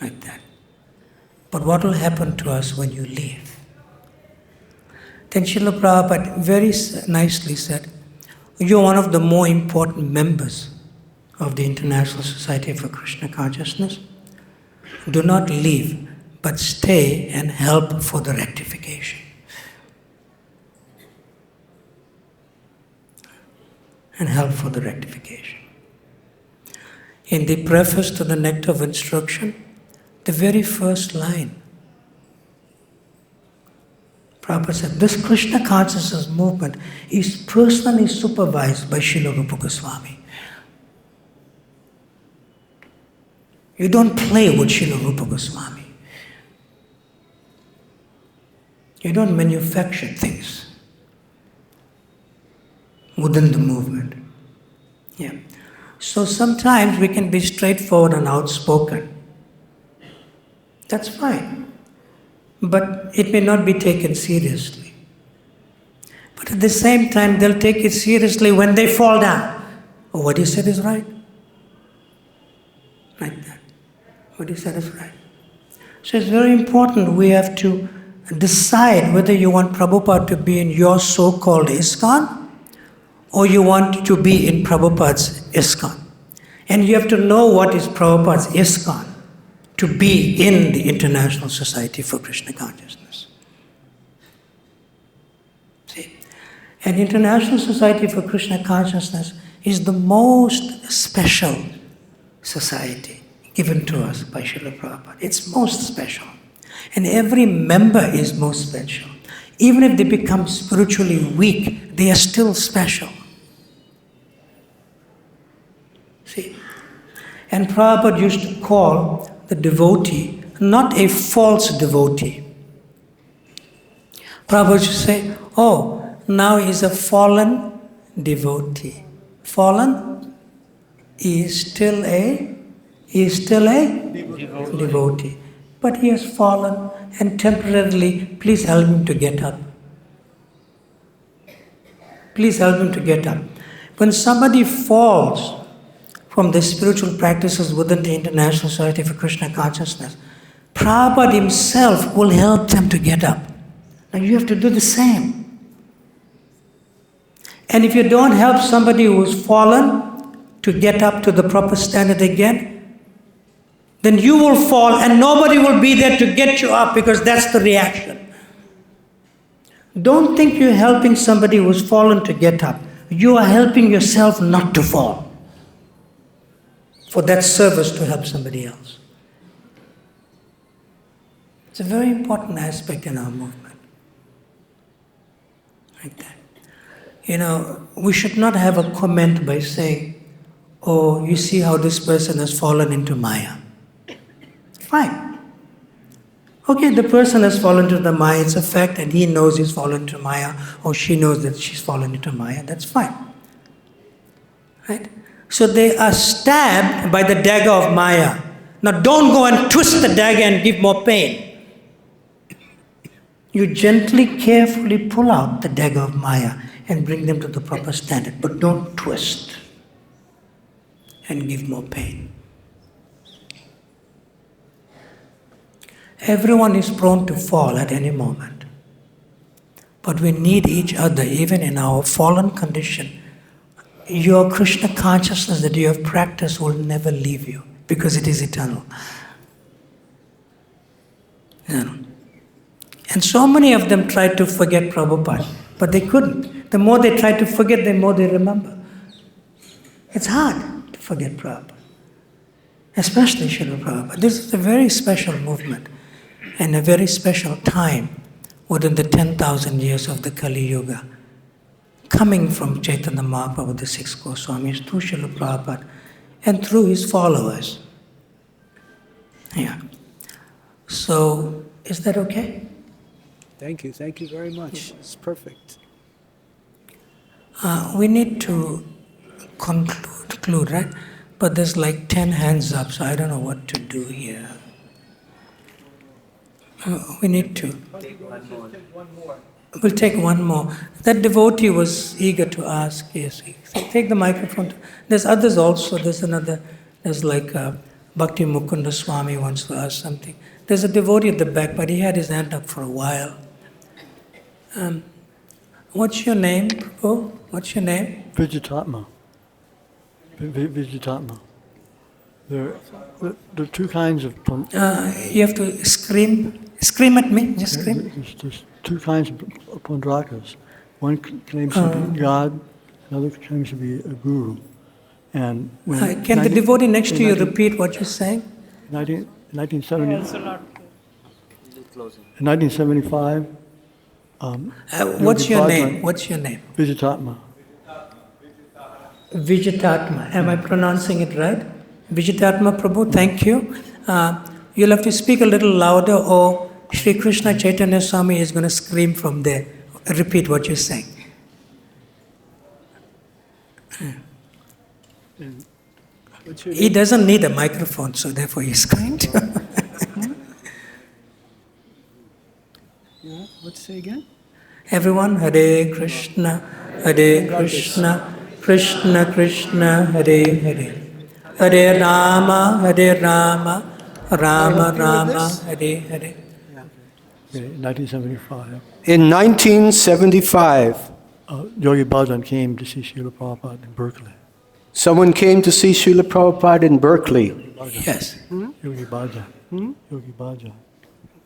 Like that. But what will happen to us when you leave? Then Śrīla Prabhupāda very nicely said, you're one of the more important members of the International Society for Krishna Consciousness. Do not leave, but stay and help for the rectification. And help for the rectification. In the preface to the Nectar of Instruction, the very first line, Prabhupada said, this Krishna consciousness movement is personally supervised by Śrīla Rupa Goswami. You don't play with Śrīla Rupa Goswami. You don't manufacture things within the movement. Yeah. So sometimes we can be straightforward and outspoken. That's fine. But it may not be taken seriously. But at the same time, they'll take it seriously when they fall down. Oh, what you said is right. Like that. What you said is right. So it's very important we have to decide whether you want Prabhupada to be in your so-called ISKCON or you want to be in Prabhupada's ISKCON. And you have to know what is Prabhupada's ISKCON to be in the International Society for Krishna Consciousness. See? And International Society for Krishna Consciousness is the most special society given to us by Śrīla Prabhupada. It's most special. And every member is most special. Even if they become spiritually weak, they are still special. See? And Prabhupada used to call the devotee not a false devotee. Prabhupada used to say, oh, now he's a fallen devotee. Fallen? he is still a devotee. But he has fallen, and temporarily, please help him to get up. Please help him to get up. When somebody falls from the spiritual practices within the International Society for Krishna Consciousness, Prabhupada himself will help them to get up. Now you have to do the same. And if you don't help somebody who's fallen to get up to the proper standard again, then you will fall and nobody will be there to get you up, because that's the reaction. Don't think you're helping somebody who's fallen to get up. You are helping yourself not to fall, for that service to help somebody else. It's a very important aspect in our movement. Like that. We should not have a comment by saying, oh, you see how this person has fallen into Maya. Fine. Okay, the person has fallen into the Maya, it's a fact, and he knows he's fallen into Maya, or she knows that she's fallen into Maya, that's fine. Right? So they are stabbed by the dagger of Maya. Now don't go and twist the dagger and give more pain. You gently, carefully pull out the dagger of Maya and bring them to the proper standard, but don't twist and give more pain. Everyone is prone to fall at any moment. But we need each other, even in our fallen condition. Your Krishna consciousness that you have practiced will never leave you, because it is eternal. And so many of them tried to forget Prabhupada, but they couldn't. The more they tried to forget, the more they remember. It's hard to forget Prabhupada, especially Śrīla Prabhupāda. This is a very special movement and a very special time within the 10,000 years of the Kali Yuga, coming from Chaitanya Mahaprabhu, the 6 Goswamis, through Śrīla Prabhupāda, and through his followers. Yeah. So, is that okay? Thank you very much. It's perfect. We need to conclude, right? But there's like 10 hands up, so I don't know what to do here. We need to. We'll take one more. That devotee was eager to ask. Yes, take the microphone. There's others also. There's like Bhakti Mukunda Swami wants to ask something. There's a devotee at the back, but he had his hand up for a while. What's your name, Prabhu? What's your name? Vijatatma. Vijatatma. There are two kinds of... You have to scream. Scream at me. Just scream. There's two kinds of Pauṇḍrakas. One claims to be God, another claims to be a guru. And when can the devotee next to you repeat what you're saying? 1975. What's your name? What's your name? Vijatatma. Vijatatma. Am I pronouncing it right? Vijatatma Prabhu, thank you. You'll have to speak a little louder, or Śrī Kṛṣṇa Chaitanya Swami is going to scream from there. Repeat what you're saying. He doesn't need a microphone, so therefore he's going to. What to say again? Everyone, Hare Krishna, Krishna Krishna, Hare Hare. Hare Rama, Rama Rama, Hare Hare. Okay, 1975. In 1975, Yogi Bhajan came to see Śrīla Prabhupāda in Berkeley. someone came to see Śrīla Prabhupāda in Berkeley. Yes. Yogi Bhajan.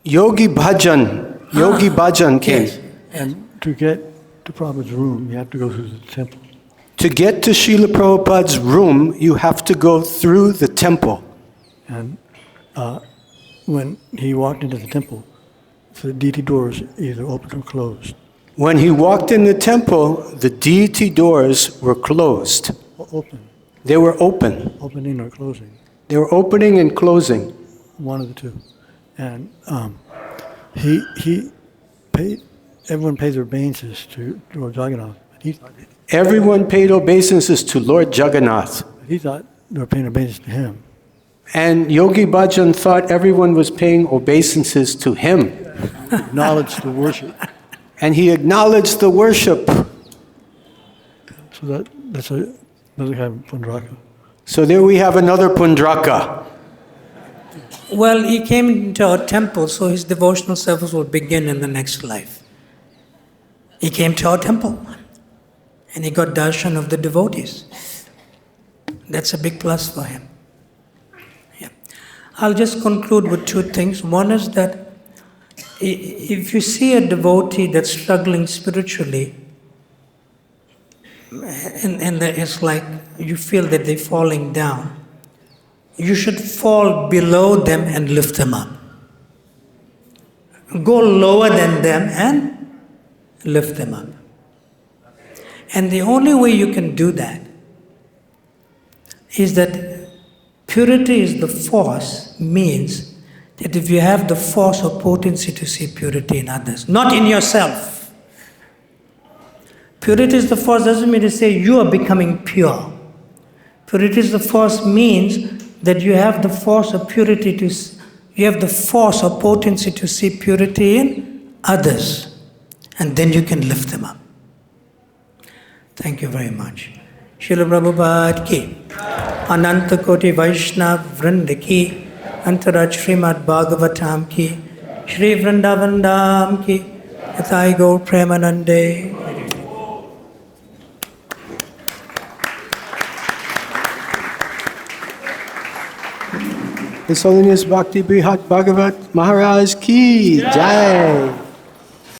Yogi Bhajan. Yogi Bhajan came. Yes. And to get to Prabhupada's room, you have to go through the temple. To get to Śrīla Prabhupāda's room, you have to go through the temple. And when he walked into the temple, the deity doors either opened or closed. When he walked in the temple, the deity doors were closed. Open. They were open. Opening or closing. They were opening and closing. One of the two. And he paid, everyone paid their obeisances to Lord Jagannath. Everyone paid obeisances to Lord Jagannath. He thought they were paying obeisance to him. And Yogi Bhajan thought everyone was paying obeisances to him. Acknowledged the worship. And he acknowledged the worship. So that's another kind of Pauṇḍraka. So there we have another Pauṇḍraka. Well, he came into our temple, so his devotional service will begin in the next life. He came to our temple and he got darshan of the devotees. That's a big plus for him. Yeah. I'll just conclude with two things. One is that if you see a devotee that's struggling spiritually, and it's like you feel that they're falling down, you should fall below them and lift them up. Go lower than them and lift them up. And the only way you can do that is that purity is the force, means that if you have the force or potency to see purity in others, not in yourself. Purity is the force doesn't mean to say you are becoming pure. Purity is the force means that you have the force of purity you have the force or potency to see purity in others. And then you can lift them up. Thank you very much. Śrīla Prabhupāda ki, Ananta Koti Vaishnava Vrinda ki, Antara Śrīmad-Bhāgavatam ki, Shri Vrindavandam ki, Yathai Gaur Premanande. His Holiness Bhakti Brihat Bhagavat Maharaj ki Jai.